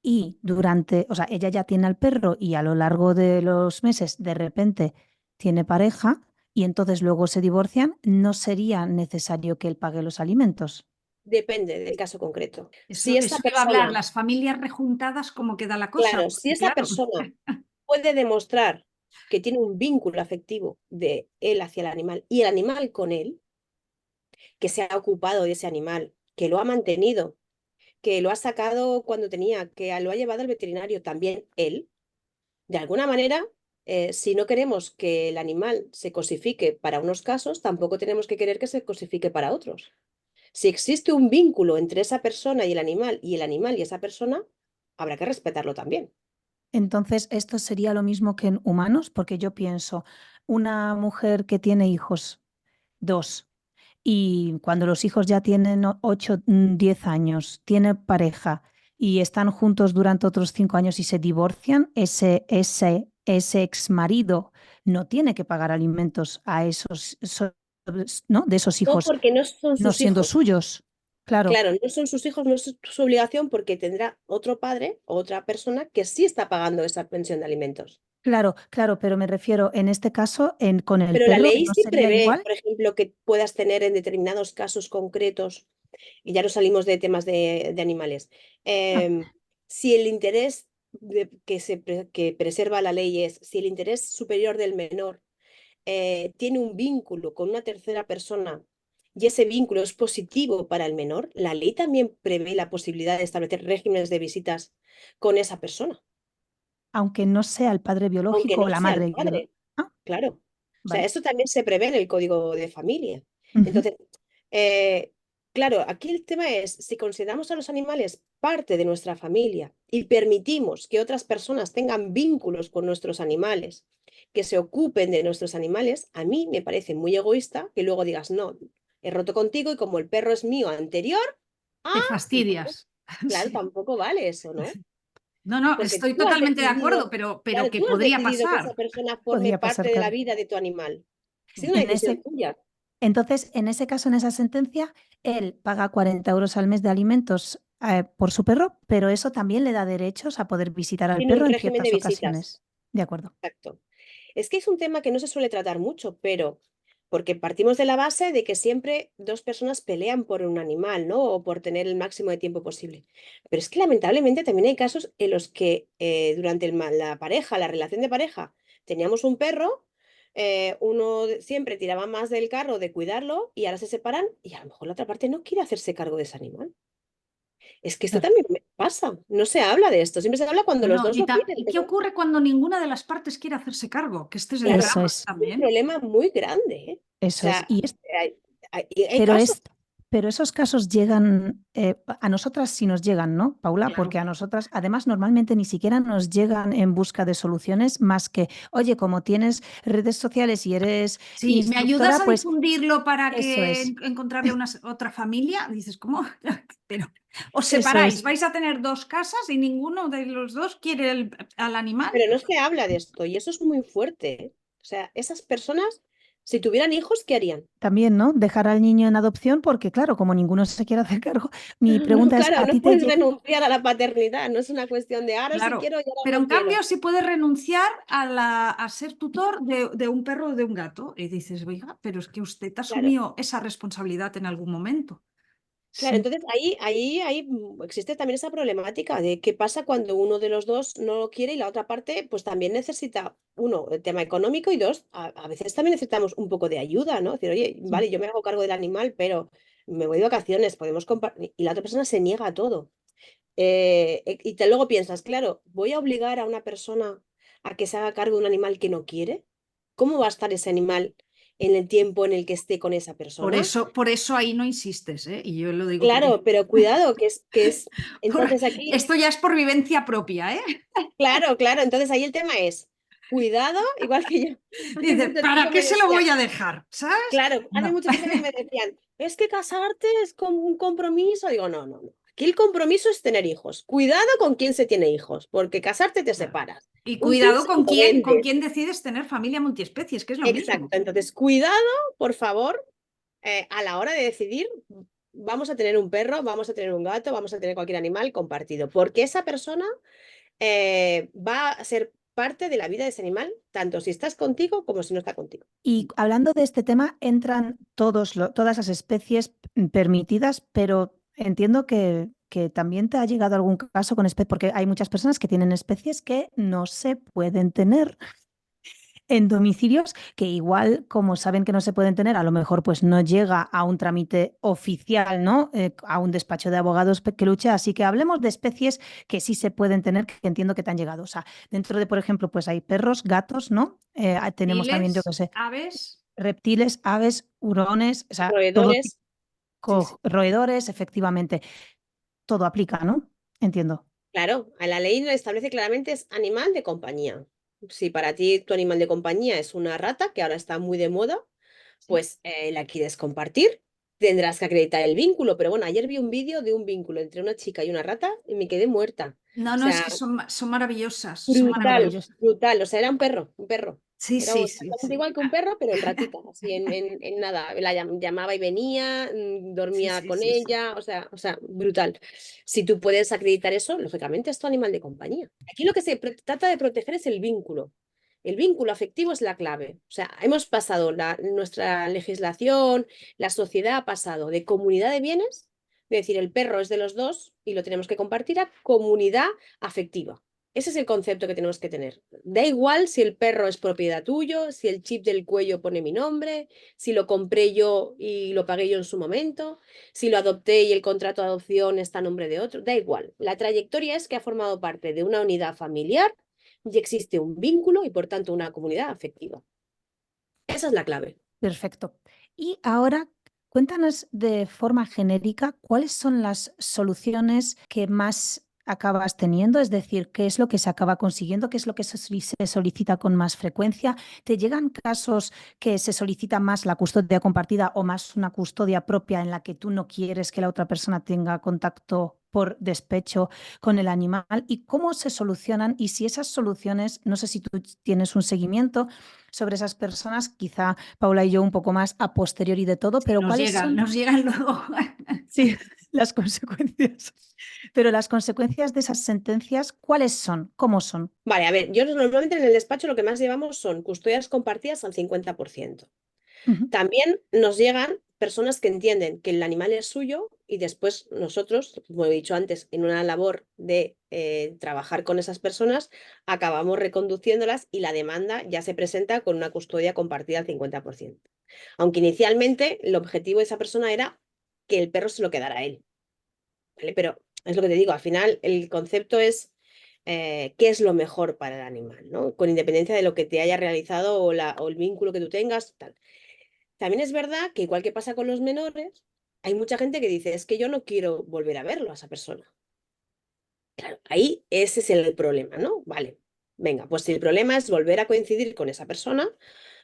y durante, o sea, ella ya tiene al perro y a lo largo de los meses de repente tiene pareja y entonces luego se divorcian, no sería necesario que él pague los alimentos. Depende del caso concreto. Si Eso esta te iba a hablar, persona, las familias rejuntadas, ¿cómo queda la cosa? claro, si Porque esa claro, persona puede demostrar que tiene un vínculo afectivo de él hacia el animal y el animal con él, que se ha ocupado de ese animal, que lo ha mantenido, que lo ha sacado cuando tenía, que lo ha llevado al veterinario también él, de alguna manera, si no queremos que el animal se cosifique para unos casos, tampoco tenemos que querer que se cosifique para otros. Si existe un vínculo entre esa persona y el animal y esa persona, habrá que respetarlo también. Entonces, esto sería lo mismo que en humanos, porque yo pienso, una mujer que tiene hijos, dos, y cuando los hijos ya tienen 8, 10 años, tiene pareja y están juntos durante otros 5 años y se divorcian, ese ex marido no tiene que pagar alimentos a ¿no? De esos No hijos porque no son no sus siendo hijos. suyos. Claro, Claro, no son sus hijos, no es su obligación porque tendrá otro padre o otra persona que sí está pagando esa pensión de alimentos. claro, claro, pero me refiero en este caso con el Pero la perro, ley ¿no sí sería prevé, igual? por ejemplo, que puedas tener en determinados casos concretos, y ya no salimos de temas de animales, Ah, em, si el interés que preserva la ley es, si el interés superior del menor tiene un vínculo con una tercera persona y ese vínculo es positivo para el menor, la ley también prevé la posibilidad de establecer regímenes de visitas con esa persona, Aunque no sea el padre aunque biológico no o la sea el madre biológica. padre, Ah, claro. O sea, vale. esto también se prevé en el Código de Familia. Ujú. Entonces, eh, claro, aquí el tema es, si consideramos a los animales parte de nuestra familia y permitimos que otras personas tengan vínculos con nuestros animales, que se ocupen de nuestros animales, a mí me parece muy egoísta que luego digas, no, he roto contigo y como el perro es mío anterior, ah, Te entonces, fastidias. claro, Sí. tampoco vale eso, ¿no? No, no, Porque estoy tú has totalmente de acuerdo, decidido, pero claro, que tú has podría decidido que esa pasar. persona forme Podría parte pasar, de la claro. vida de tu animal. Ha sido una En decisión ese, tuya. entonces, en ese caso, en esa sentencia, él paga 40 euros al mes de alimentos por su perro, pero eso también le da derechos a poder visitar al Tiene un perro en régimen de ciertas visitas. ocasiones. De acuerdo. Exacto. Es que es un tema que no se suele tratar mucho, pero porque partimos de la base de que siempre dos personas pelean por un animal, ¿no? O por tener el máximo de tiempo posible. Pero es que lamentablemente también hay casos en los que durante la pareja, la relación de pareja, teníamos un perro, siempre tiraba más del carro de cuidarlo y ahora se separan y a lo mejor la otra parte no quiere hacerse cargo de ese animal. Es que esto Claro. también me pasa, no se habla de esto, siempre se habla cuando los Bueno, dos no quieren, ¿y qué pero ocurre cuando ninguna de las partes quiere hacerse cargo? Que este es el claro, Eso drama es, es un también. problema muy grande, ¿eh? O eso es. sea, hay Pero casos, es, pero esos casos llegan, a nosotras sí nos llegan, ¿no, Paula? Claro. Porque a nosotras, además, normalmente ni siquiera nos llegan en busca de soluciones más que, oye, como tienes redes sociales y eres Sí, ¿me ayudas instructora, a pues difundirlo para eso que es, encontrarle otra familia? Dices, ¿cómo? Pero os eso separáis, es. vais a tener dos casas y ninguno de los dos quiere al animal. pero no se habla de esto y eso es muy fuerte, ¿eh? O sea, esas personas, si tuvieran hijos, ¿qué harían? También, ¿no? Dejar al niño en adopción, porque claro, como ninguno se quiere hacer cargo, mi No, pregunta es, claro, ¿a no ti te puedes llega? renunciar a la paternidad, no es una cuestión de ahora sí Claro, quiero y ahora pero no en cambio quiero. sí puedes renunciar a ser tutor de un perro o de un gato. Y dices, oiga, pero es que usted Claro. asumió esa responsabilidad en algún momento. Claro, Sí. entonces ahí existe también esa problemática de qué pasa cuando uno de los dos no lo quiere y la otra parte pues también necesita, uno, el tema económico y dos, a veces también necesitamos un poco de ayuda, ¿no? Decir, oye, Sí. vale, yo me hago cargo del animal, pero me voy de vacaciones, podemos compartir, y la otra persona se niega a todo. Luego piensas, claro, voy a obligar a una persona a que se haga cargo de un animal que no quiere. ¿Cómo va a estar ese animal en el tiempo en el que esté con esa persona? Por eso ahí no insistes, ¿eh? Y yo lo digo Claro, pero cuidado, que es, entonces aquí, Esto ya es por vivencia propia, ¿eh? claro, claro, entonces ahí el tema es, cuidado, igual que yo, hace Dices, mucho ¿para tiempo qué me se lo decían, voy a dejar? ¿Sabes? claro, hace No. mucho tiempo que me decían, es que casarte es con un compromiso, digo, no, no, no, aquí el compromiso es tener hijos, cuidado con quién se tiene hijos, porque casarte te Claro. separas, Y un cuidado piso lo con vendes, quién decides tener familia multiespecies, que es lo exacto, mismo. entonces cuidado, por favor, a la hora de decidir, vamos a tener un perro, vamos a tener un gato, vamos a tener cualquier animal compartido, porque esa persona va a ser parte de la vida de ese animal, tanto si estás contigo como si no está contigo. Y hablando de este tema, entran todas las especies permitidas, pero entiendo que también te ha llegado algún caso con especies, porque hay muchas personas que tienen especies que no se pueden tener en domicilios, que igual, como saben que no se pueden tener, a lo mejor pues no llega a un trámite oficial, ¿no? A un despacho de abogados que luche. Así que hablemos de especies que sí se pueden tener, que entiendo que te han llegado. O sea, dentro de, por ejemplo, pues hay perros, gatos, ¿no? Tenemos también, yo qué Reptiles, sé, aves, reptiles, aves, hurones, o sea, todo tipo, Roedores, sí, sí. roedores, efectivamente, todo aplica, ¿no? Entiendo. Claro, a la ley lo establece claramente, es animal de compañía. Si para ti tu animal de compañía es una rata, que ahora está muy de moda, sí. pues la quieres compartir, tendrás que acreditar el vínculo. Pero bueno, ayer vi un vídeo de un vínculo entre una chica y una rata y me quedé muerta. No, O no, es sea, que son maravillosas, son brutal, maravillosas. brutal. O sea, era un perro, un perro. Sí, Era sí, sí, exactamente sí. igual que un perro, pero en ratita, así en nada. La llamaba y venía, Sí, dormía sí, con sí, sí. ella, o sea, brutal. Si tú puedes acreditar eso, lógicamente es tu animal de compañía. Aquí lo que se trata de proteger es el vínculo. El vínculo afectivo es la clave. O sea, hemos pasado nuestra legislación, la sociedad ha pasado de comunidad de bienes, de decir el perro es de los dos y lo tenemos que compartir, a comunidad afectiva. Ese es el concepto que tenemos que tener. Da igual si el perro es propiedad tuyo, si el chip del cuello pone mi nombre, si lo compré yo y lo pagué yo en su momento, si lo adopté y el contrato de adopción está a nombre de otro, da igual. La trayectoria es que ha formado parte de una unidad familiar y existe un vínculo y por tanto una comunidad afectiva. Esa es la clave. Perfecto. Y ahora cuéntanos de forma genérica cuáles son las soluciones que más acabas teniendo, es decir, qué es lo que se acaba consiguiendo, qué es lo que se solicita con más frecuencia. ¿Te llegan casos que se solicita más la custodia compartida o más una custodia propia en la que tú no quieres que la otra persona tenga contacto por despecho con el animal? ¿Y cómo se solucionan? Y si esas soluciones, no sé si tú tienes un seguimiento sobre esas personas, quizá Paula y yo un poco más a posteriori de todo, Sí, pero ¿cuáles son? nos llegan luego. Sí, las consecuencias. Pero las consecuencias de esas sentencias, ¿cuáles son? ¿Cómo son? Vale, a ver, yo normalmente en el despacho lo que más llevamos son custodias compartidas al 50%. Ujú. También nos llegan personas que entienden que el animal es suyo y después nosotros, como he dicho antes, en una labor de trabajar con esas personas, acabamos reconduciéndolas y la demanda ya se presenta con una custodia compartida al 50%. Aunque inicialmente el objetivo de esa persona era que el perro se lo quedara a él, ¿vale? Pero es lo que te digo, al final el concepto es qué es lo mejor para el animal, ¿no? Con independencia de lo que te haya realizado o el vínculo que tú tengas, tal. También es verdad que igual que pasa con los menores, hay mucha gente que dice, es que yo no quiero volver a verlo a esa persona. Claro, ahí ese es el problema, ¿no? Vale, venga, pues si el problema es volver a coincidir con esa persona,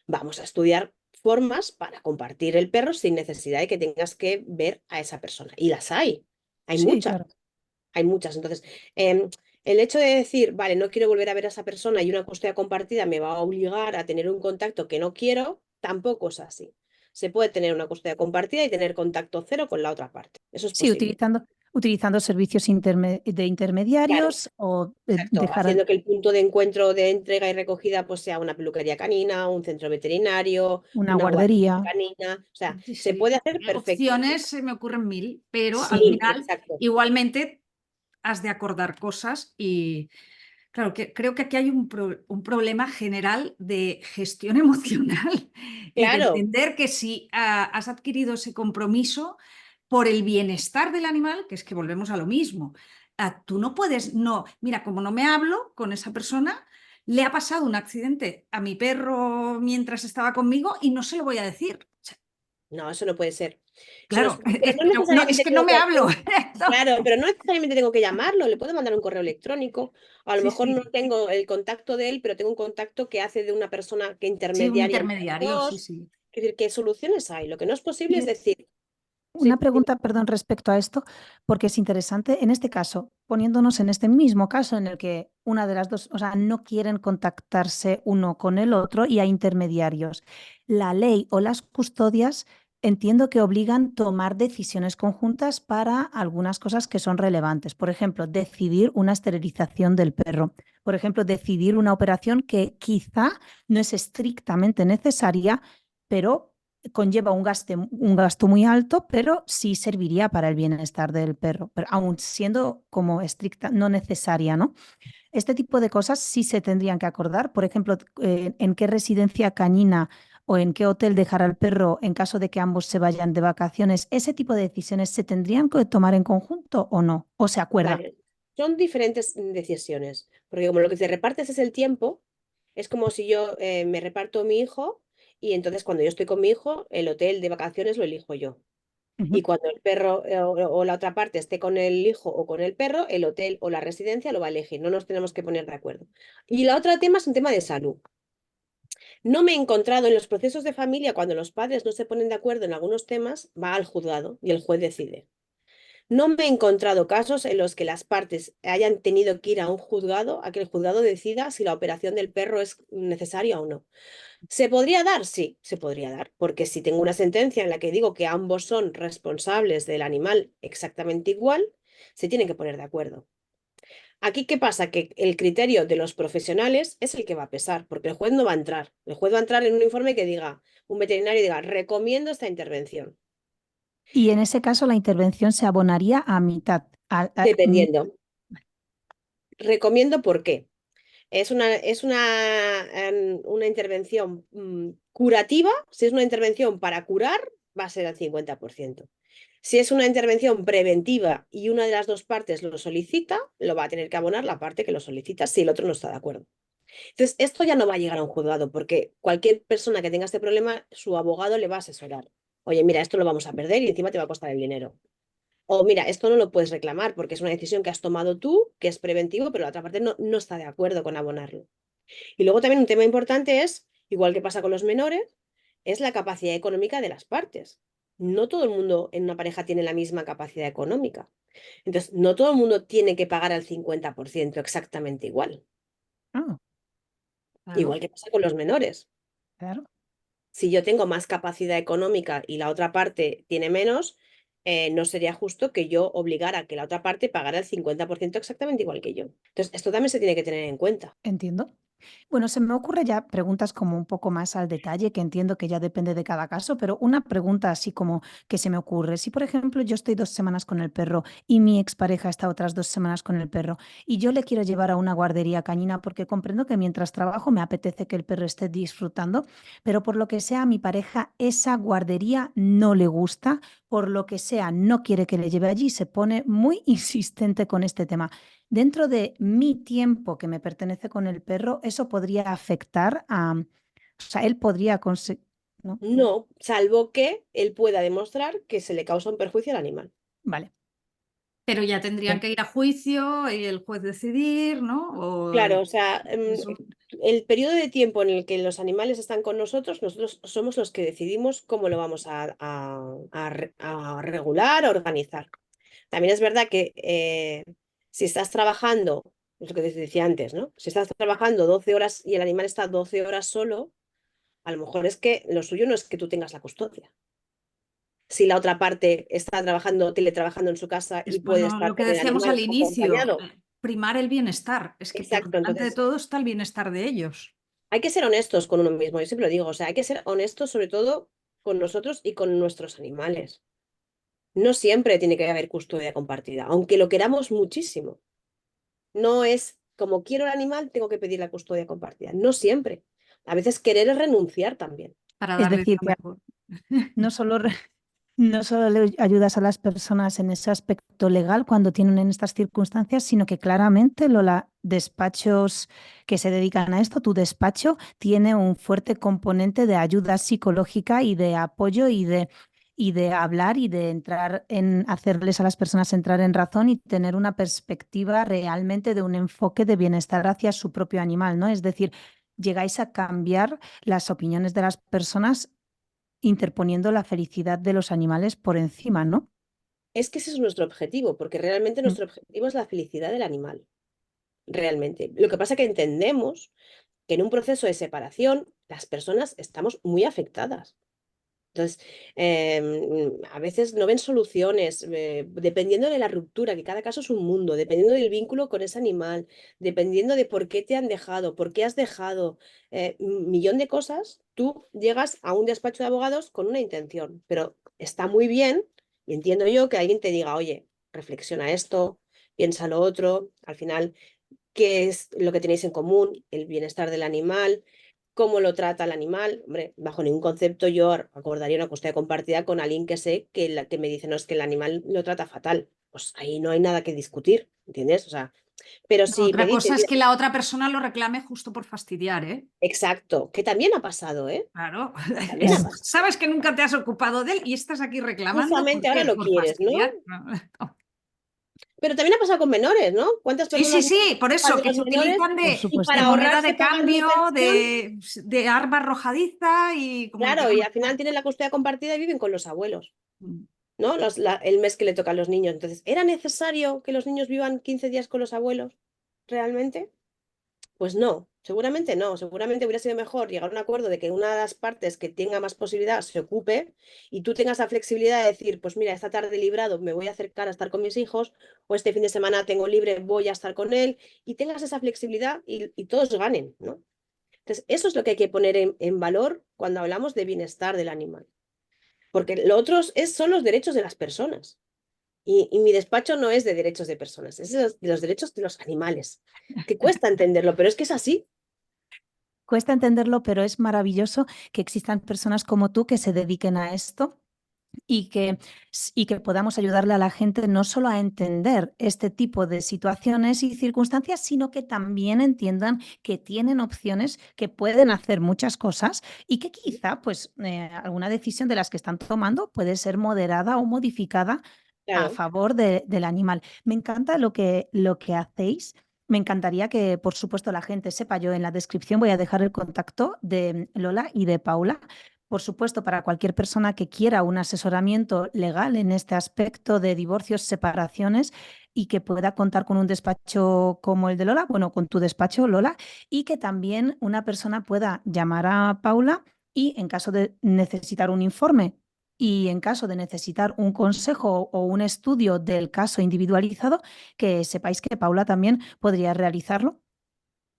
vamos a estudiar formas para compartir el perro sin necesidad de que tengas que ver a esa persona. Y las hay Sí, muchas, claro. hay muchas. Entonces, el hecho de decir, vale, no quiero volver a ver a esa persona y una custodia compartida me va a obligar a tener un contacto que no quiero, tampoco es así. Se puede tener una custodia compartida y tener contacto cero con la otra parte. Eso es Sí, posible. utilizando servicios de Claro, intermediarios o exacto. dejar Haciendo que el punto de encuentro de entrega y recogida pues sea una peluquería canina, un centro veterinario, una una guardería guardería. canina. O sea, Sí, se sí. puede hacer perfectamente. Opciones se me ocurren mil, pero al Sí, final exacto. igualmente has de acordar cosas y claro, que creo que aquí hay un problema general de gestión emocional y de Claro, entender que si has adquirido ese compromiso por el bienestar del animal, que es que volvemos a lo mismo, tú no puedes, no, mira, como no me hablo con esa persona, le ha pasado un accidente a mi perro mientras estaba conmigo y no se lo voy a decir. O sea, no, eso no puede ser. Eso no claro, es- pero no pero no, es necesariamente que no tengo me que hablo. claro, pero no necesariamente tengo que llamarlo, le puedo mandar un correo electrónico. A lo Sí, mejor no sí, tengo el contacto de él, pero tengo un contacto que hace de una persona que sí, un intermediaria entre los intermediario, sí, dos. sí. Es decir, ¿qué soluciones hay? Lo que no es posible es Y decir, una sí, dime. pregunta, perdón, respecto a esto, porque es interesante. En este caso, poniéndonos en este mismo caso en el que una de las dos, o sea, no quieren contactarse uno con el otro y hay intermediarios. La ley o las custodias entiendo que obligan tomar decisiones conjuntas para algunas cosas que son relevantes. Por ejemplo, decidir una esterilización del perro. Por ejemplo, decidir una operación que quizá no es estrictamente necesaria, pero conlleva un gasto muy alto, pero sí serviría para el bienestar del perro, pero aún siendo como estricta, no necesaria, ¿no? Este tipo de cosas sí se tendrían que acordar. Por ejemplo, en qué residencia canina o en qué hotel dejar al perro en caso de que ambos se vayan de vacaciones. Ese tipo de decisiones se tendrían que tomar en conjunto o no, o se acuerda. Vale, son diferentes decisiones, porque como lo que te repartes es el tiempo, es como si yo me reparto mi hijo y entonces cuando yo estoy con mi hijo, el hotel de vacaciones lo elijo yo. Ujú. Y cuando el perro o la otra parte esté con el hijo o con el perro, el hotel o la residencia lo va a elegir. No nos tenemos que poner de acuerdo. Y la otra tema es un tema de salud. No me he encontrado en los procesos de familia cuando los padres no se ponen de acuerdo en algunos temas, va al juzgado y el juez decide. No me he encontrado casos en los que las partes hayan tenido que ir a un juzgado a que el juzgado decida si la operación del perro es necesaria o no. ¿Se podría dar? Sí, se podría dar, porque si tengo una sentencia en la que digo que ambos son responsables del animal exactamente igual, se tienen que poner de acuerdo. Aquí, ¿qué pasa? Que el criterio de los profesionales es el que va a pesar, porque el juez no va a entrar. El juez va a entrar en un informe que diga, un veterinario diga, recomiendo esta intervención, Y en ese caso la intervención se abonaría a mitad. dependiendo. recomiendo por qué. Una intervención curativa. Si es una intervención para curar, va a ser al 50%. Si es una intervención preventiva y una de las dos partes lo solicita, lo va a tener que abonar la parte que lo solicita si el otro no está de acuerdo. Entonces, esto ya no va a llegar a un juzgado porque cualquier persona que tenga este problema, su abogado le va a asesorar. Oye, mira, esto lo vamos a perder y encima te va a costar el dinero. O mira, esto no lo puedes reclamar porque es una decisión que has tomado tú, que es preventivo, pero la otra parte no está de acuerdo con abonarlo. Y luego también un tema importante es, igual que pasa con los menores, es la capacidad económica de las partes. No todo el mundo en una pareja tiene la misma capacidad económica. Entonces, no todo el mundo tiene que pagar al 50% exactamente igual. Ah, Claro. Igual que pasa con los menores. claro. Si yo tengo más capacidad económica y la otra parte tiene menos, no sería justo que yo obligara a que la otra parte pagara el 50% exactamente igual que yo. Entonces, esto también se tiene que tener en cuenta. Entiendo. Bueno, se me ocurre ya preguntas como un poco más al detalle, que entiendo que ya depende de cada caso, pero una pregunta así como que se me ocurre. Si, por ejemplo, yo estoy 2 semanas con el perro y mi expareja está otras 2 semanas con el perro y yo le quiero llevar a una guardería cañina porque comprendo que mientras trabajo me apetece que el perro esté disfrutando, pero por lo que sea a mi pareja esa guardería no le gusta, por lo que sea no quiere que le lleve allí y se pone muy insistente con este tema. Dentro de mi tiempo que me pertenece con el perro, eso podría afectar a, o sea, él podría conseguir, ¿no? No, salvo que él pueda demostrar que se le causa un perjuicio al animal. Vale. Pero ya tendrían Bien. que ir a juicio y el juez decidir, ¿no? Claro, o sea, Eso. el periodo de tiempo en el que los animales están con nosotros somos los que decidimos cómo lo vamos a regular, a organizar. También es verdad que si estás trabajando, es lo que te decía antes, ¿no? Si estás trabajando 12 horas y el animal está 12 horas solo, a lo mejor es que lo suyo no es que tú tengas la custodia. Si la otra parte está trabajando, teletrabajando en su casa y Es, puede bueno, estar lo que con el decíamos al animal inicio, acompañado. primar el bienestar. Es que por Exacto, delante de entonces todo está el bienestar de ellos. hay que ser honestos con uno mismo, yo siempre lo digo, o sea, hay que ser honestos sobre todo con nosotros y con nuestros animales. No siempre tiene que haber custodia compartida, aunque lo queramos muchísimo. No es como quiero el animal, tengo que pedir la custodia compartida. No siempre. A veces querer es renunciar también. Para Es darles decir, lo que mejor. no solo, no solo le ayudas a las personas en ese aspecto legal cuando tienen en estas circunstancias, sino que claramente, Lola, despachos que se dedican a esto, tu despacho tiene un fuerte componente de ayuda psicológica y de apoyo y de hablar y de entrar en hacerles a las personas entrar en razón y tener una perspectiva realmente de un enfoque de bienestar hacia su propio animal, ¿no? Es decir, llegáis a cambiar las opiniones de las personas interponiendo la felicidad de los animales por encima, ¿no? Es que ese es nuestro objetivo, porque realmente Mm. nuestro objetivo es la felicidad del animal. Realmente. Lo que pasa es que entendemos que en un proceso de separación las personas estamos muy afectadas. Entonces, a veces no ven soluciones, dependiendo de la ruptura, que cada caso es un mundo, dependiendo del vínculo con ese animal, dependiendo de por qué te han dejado, por qué has dejado, un millón de cosas, tú llegas a un despacho de abogados con una intención, pero está muy bien, y entiendo yo que alguien te diga, oye, reflexiona esto, piensa lo otro, al final, ¿qué es lo que tenéis en común? El bienestar del animal, cómo lo trata el animal. Hombre, bajo ningún concepto yo acordaría una custodia compartida con alguien que sé que me dice, no, es que el animal lo trata fatal. Pues ahí no hay nada que discutir, ¿entiendes? O sea, pero No, si me otra dices, cosa es mira, que la otra persona lo reclame justo por fastidiar, ¿eh? exacto, que también ha pasado, ¿eh? Claro. También ha pasado. Sabes que nunca te has ocupado de él y estás aquí reclamando. ¿Por Justamente ahora qué? lo Por quieres, ¿no? fastidiar. Pero también ha pasado con menores, ¿no? ¿Cuántas Sí, sí, personas no sí, por se ocupan eso, de que los se menores utilizan Por y de para supuesto. moneda ahorrarse de pagar cambio, manutención? de arma arrojadiza y como lo Claro, y queramos al final tienen la custodia compartida y viven con los abuelos. llamar. ¿No? El mes que le toca a los niños. Entonces, ¿era necesario que los niños vivan 15 días con los abuelos? ¿Realmente? Pues no, seguramente no. Seguramente hubiera sido mejor llegar a un acuerdo de que una de las partes que tenga más posibilidad se ocupe y tú tengas la flexibilidad de decir, pues mira, esta tarde librado me voy a acercar a estar con mis hijos o este fin de semana tengo libre, voy a estar con él y tengas esa flexibilidad y todos ganen, ¿no? Entonces, eso es lo que hay que poner en valor cuando hablamos de bienestar del animal. Porque lo otro son los derechos de las personas. Y mi despacho no es de derechos de personas, es de los derechos de los animales, que cuesta entenderlo, pero es que es así. Cuesta entenderlo, pero es maravilloso que existan personas como tú que se dediquen a esto y que podamos ayudarle a la gente no solo a entender este tipo de situaciones y circunstancias, sino que también entiendan que tienen opciones, que pueden hacer muchas cosas y que quizá pues, alguna decisión de las que están tomando puede ser moderada o modificada a Claro. favor del animal. Me encanta lo que hacéis. Me encantaría que, por supuesto, la gente sepa. Yo en la descripción voy a dejar el contacto de Lola y de Paula. Por supuesto, para cualquier persona que quiera un asesoramiento legal en este aspecto de divorcios, separaciones y que pueda contar con un despacho como el de Lola, bueno, con tu despacho, Lola, y que también una persona pueda llamar a Paula y en caso de necesitar un informe y en caso de necesitar un consejo o un estudio del caso individualizado, que sepáis que Paula también podría realizarlo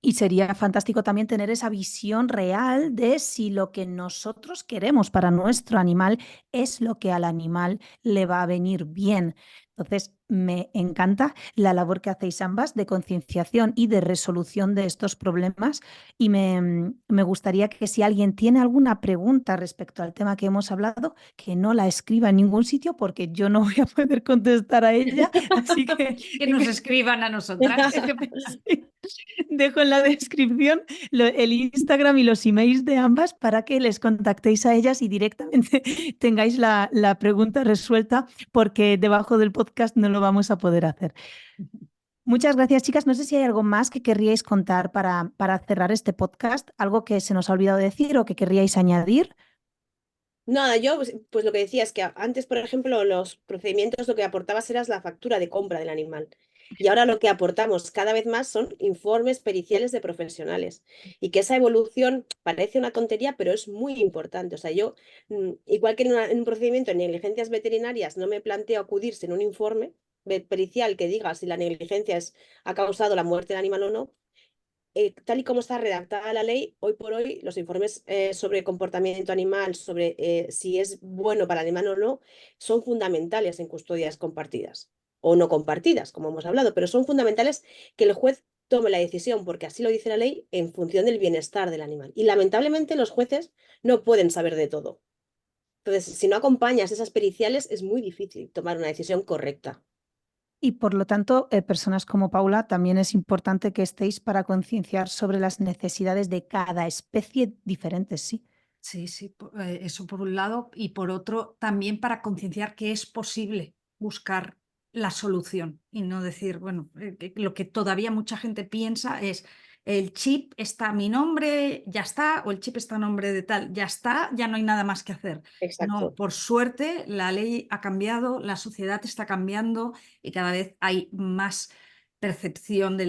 y sería fantástico también tener esa visión real de si lo que nosotros queremos para nuestro animal es lo que al animal le va a venir bien. Entonces, me encanta la labor que hacéis ambas de concienciación y de resolución de estos problemas y me gustaría que si alguien tiene alguna pregunta respecto al tema que hemos hablado, que no la escriba en ningún sitio porque yo no voy a poder contestar a ella. Así que Que nos escriban a nosotras. sí. Dejo en la descripción el Instagram y los emails de ambas para que les contactéis a ellas y directamente tengáis la pregunta resuelta, porque debajo del podcast no lo vamos a poder hacer. Muchas gracias, chicas. No sé si hay algo más que querríais contar para cerrar este podcast, algo que se nos ha olvidado decir o que querríais añadir. Nada, yo pues lo que decía es que antes, por ejemplo, los procedimientos lo que aportabas era la factura de compra del animal. Y ahora lo que aportamos cada vez más son informes periciales de profesionales. Y que esa evolución parece una tontería, pero es muy importante. O sea, yo, igual que en un procedimiento de negligencias veterinarias, no me planteo acudir sin un informe pericial que diga si la negligencia ha causado la muerte del animal o no. Tal y como está redactada la ley, hoy por hoy los informes sobre comportamiento animal, sobre si es bueno para el animal o no, son fundamentales en custodias compartidas o no compartidas, como hemos hablado, pero son fundamentales que el juez tome la decisión, porque así lo dice la ley, en función del bienestar del animal. Y lamentablemente los jueces no pueden saber de todo. Entonces, si no acompañas esas periciales, es muy difícil tomar una decisión correcta. Y por lo tanto, personas como Paula, también es importante que estéis para concienciar sobre las necesidades de cada especie diferentes, sí. Sí, sí, eso por un lado. Y por otro, también para concienciar que es posible buscar la solución y no decir, bueno, que lo que todavía mucha gente piensa es el chip está a mi nombre, ya está, o el chip está a nombre de tal, ya está, ya no hay nada más que hacer. No, Exacto. por suerte la ley ha cambiado, la sociedad está cambiando y cada vez hay más percepción de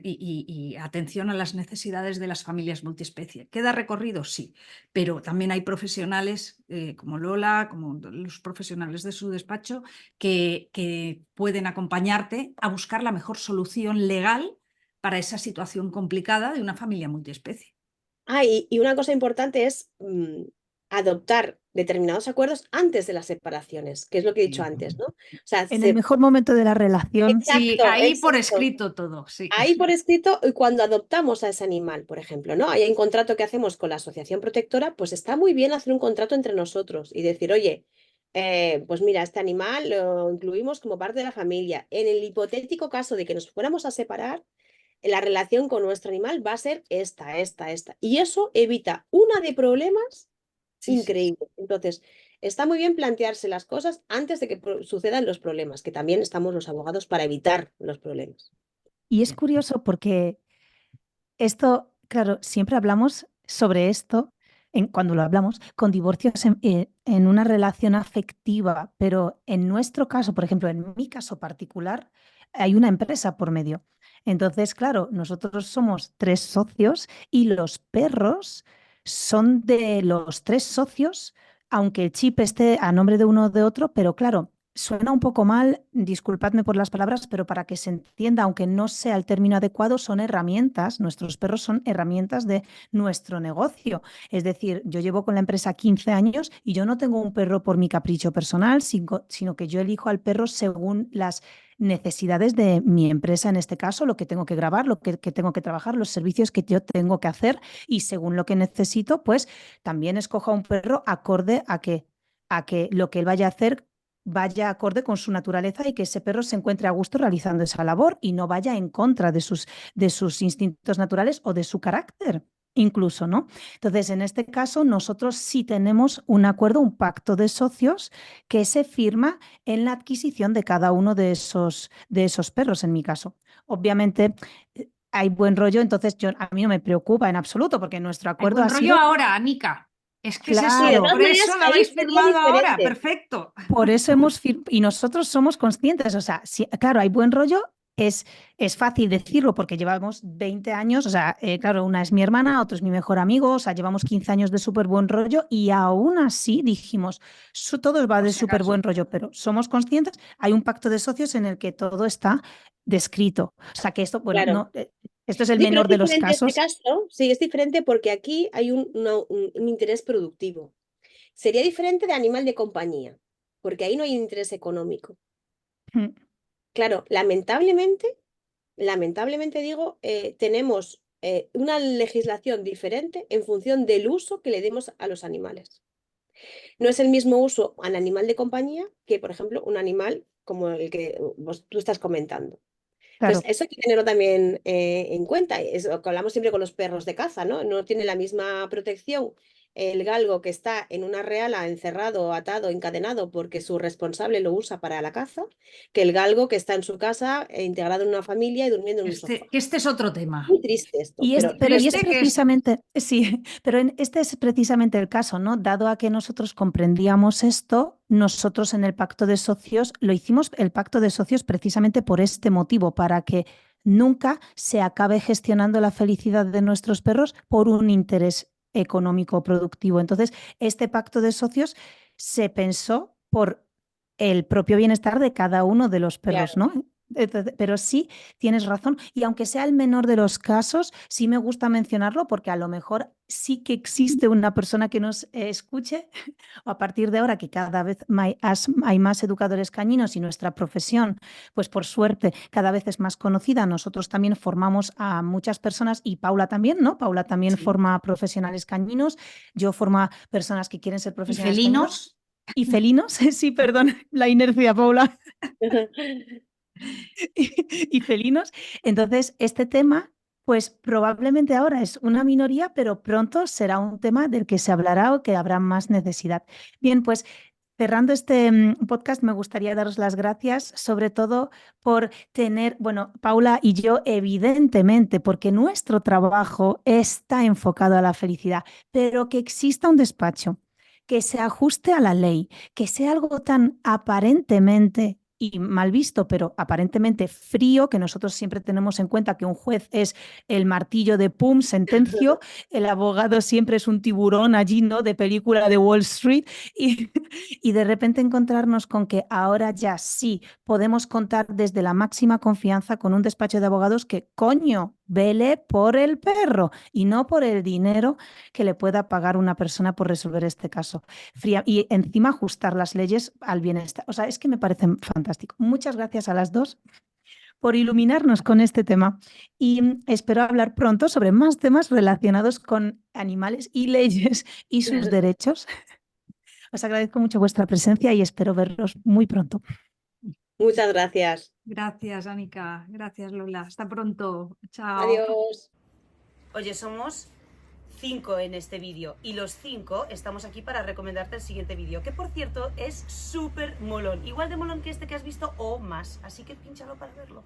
y atención a las necesidades de las familias multiespecie. ¿Queda recorrido? Sí, pero también hay profesionales como Lola, como los profesionales de su despacho, que pueden acompañarte a buscar la mejor solución legal para esa situación complicada de una familia multiespecie. Ah, y una cosa importante es adoptar determinados acuerdos antes de las separaciones, que es lo que he dicho Sí. antes, ¿no? O sea, En el mejor momento de la relación. Sí, exacto, ahí por exacto. escrito todo, sí. Ahí por escrito, y cuando adoptamos a ese animal, por ejemplo, ¿no? Ahí hay un contrato que hacemos con la asociación protectora, pues está muy bien hacer un contrato entre nosotros y decir, oye, pues mira, este animal lo incluimos como parte de la familia. En el hipotético caso de que nos fuéramos a separar, la relación con nuestro animal va a ser esta. Y eso evita una de problemas Sí, sí. increíble. Entonces, está muy bien plantearse las cosas antes de que sucedan los problemas, que también estamos los abogados para evitar los problemas. Y es curioso porque esto, claro, siempre hablamos sobre esto cuando lo hablamos con divorcios en una relación afectiva, pero en nuestro caso, por ejemplo, en mi caso particular, hay una empresa por medio. Entonces, claro, nosotros somos tres socios y los perros son de los tres socios, aunque el chip esté a nombre de uno o de otro, pero claro, suena un poco mal, disculpadme por las palabras, pero para que se entienda, aunque no sea el término adecuado, son herramientas, nuestros perros son herramientas de nuestro negocio. Es decir, yo llevo con la empresa 15 años y yo no tengo un perro por mi capricho personal, sino que yo elijo al perro según las necesidades de mi empresa, en este caso, lo que tengo que grabar, lo que tengo que trabajar, los servicios que yo tengo que hacer, y según lo que necesito, pues también escojo a un perro acorde a que lo que él vaya a hacer vaya acorde con su naturaleza y que ese perro se encuentre a gusto realizando esa labor y no vaya en contra de sus instintos naturales o de su carácter, incluso, ¿no? Entonces, en este caso, nosotros sí tenemos un acuerdo, un pacto de socios que se firma en la adquisición de cada uno de esos perros, en mi caso. Obviamente, hay buen rollo, entonces a mí no me preocupa en absoluto, porque nuestro Hay acuerdo buen ha rollo sido... ahora, Anika. Es que es eso, Sí, de Claro, todas por eso maneras, lo ahí habéis sería firmado ahora, diferente. perfecto. por eso y nosotros somos conscientes, o sea, claro, hay buen rollo, es fácil decirlo porque llevamos 20 años, o sea, claro, una es mi hermana, otro es mi mejor amigo, o sea, llevamos 15 años de súper buen rollo y aún así dijimos, todo va Por de si súper acaso. buen rollo, pero somos conscientes, hay un pacto de socios en el que todo está descrito. O sea, que esto, bueno, Claro. no, esto es el Sí, pero es menor de los diferente este casos. caso. Sí, es diferente porque aquí hay un interés productivo. Sería diferente de animal de compañía, porque ahí no hay interés económico. Mm. Claro, lamentablemente digo, tenemos una legislación diferente en función del uso que le demos a los animales. No es el mismo uso al animal de compañía que, por ejemplo, un animal como el que tú estás comentando. Entonces, Claro. eso hay que tenerlo también en cuenta. Es lo que hablamos siempre con los perros de caza, ¿no? No tiene la misma protección el galgo que está en una reala encerrado, atado, encadenado, porque su responsable lo usa para la caza, que el galgo que está en su casa, integrado en una familia y durmiendo en un sofá. Este es otro tema. Muy triste esto, Y es, pero Muy pero y es triste que es. precisamente, sí, pero este es precisamente el caso, ¿no? Dado a que nosotros comprendíamos esto, nosotros en el pacto de socios lo hicimos el pacto de socios precisamente por este motivo, para que nunca se acabe gestionando la felicidad de nuestros perros por un interés económico productivo. Entonces, este pacto de socios se pensó por el propio bienestar de cada uno de los perros, claro. ¿no? Pero sí, tienes razón. Y aunque sea el menor de los casos, sí me gusta mencionarlo porque a lo mejor sí que existe una persona que nos escuche, o a partir de ahora que cada vez hay más educadores cañinos y nuestra profesión, pues por suerte, cada vez es más conocida. Nosotros también formamos a muchas personas y Paula también, ¿no? Paula también Sí. forma profesionales cañinos, yo formo a personas que quieren ser Y profesionales cañinos. felinos. Y felinos, sí, perdón, la inercia, Paula. Y felinos. Entonces, este tema, pues probablemente ahora es una minoría, pero pronto será un tema del que se hablará o que habrá más necesidad. Bien, pues cerrando este podcast, me gustaría daros las gracias, sobre todo por tener, bueno, Paula y yo, evidentemente, porque nuestro trabajo está enfocado a la felicidad, pero que exista un despacho que se ajuste a la ley, que sea algo tan aparentemente y mal visto, pero aparentemente frío, que nosotros siempre tenemos en cuenta que un juez es el martillo de pum, sentencio, el abogado siempre es un tiburón allí, ¿no? De película de Wall Street, y, y de repente encontrarnos con que ahora ya sí podemos contar desde la máxima confianza con un despacho de abogados que, coño, vele por el perro y no por el dinero que le pueda pagar una persona por resolver este caso. Y encima ajustar las leyes al bienestar. O sea, es que me parece fantástico. Muchas gracias a las dos por iluminarnos con este tema y espero hablar pronto sobre más temas relacionados con animales y leyes y sus derechos. Os agradezco mucho vuestra presencia y espero verlos muy pronto. Muchas gracias. Gracias, Anika. Gracias, Lola. Hasta pronto. Chao. Adiós. Oye, somos 5 en este vídeo y los 5 estamos aquí para recomendarte el siguiente vídeo, que por cierto es súper molón, igual de molón que este que has visto o más, así que pínchalo para verlo.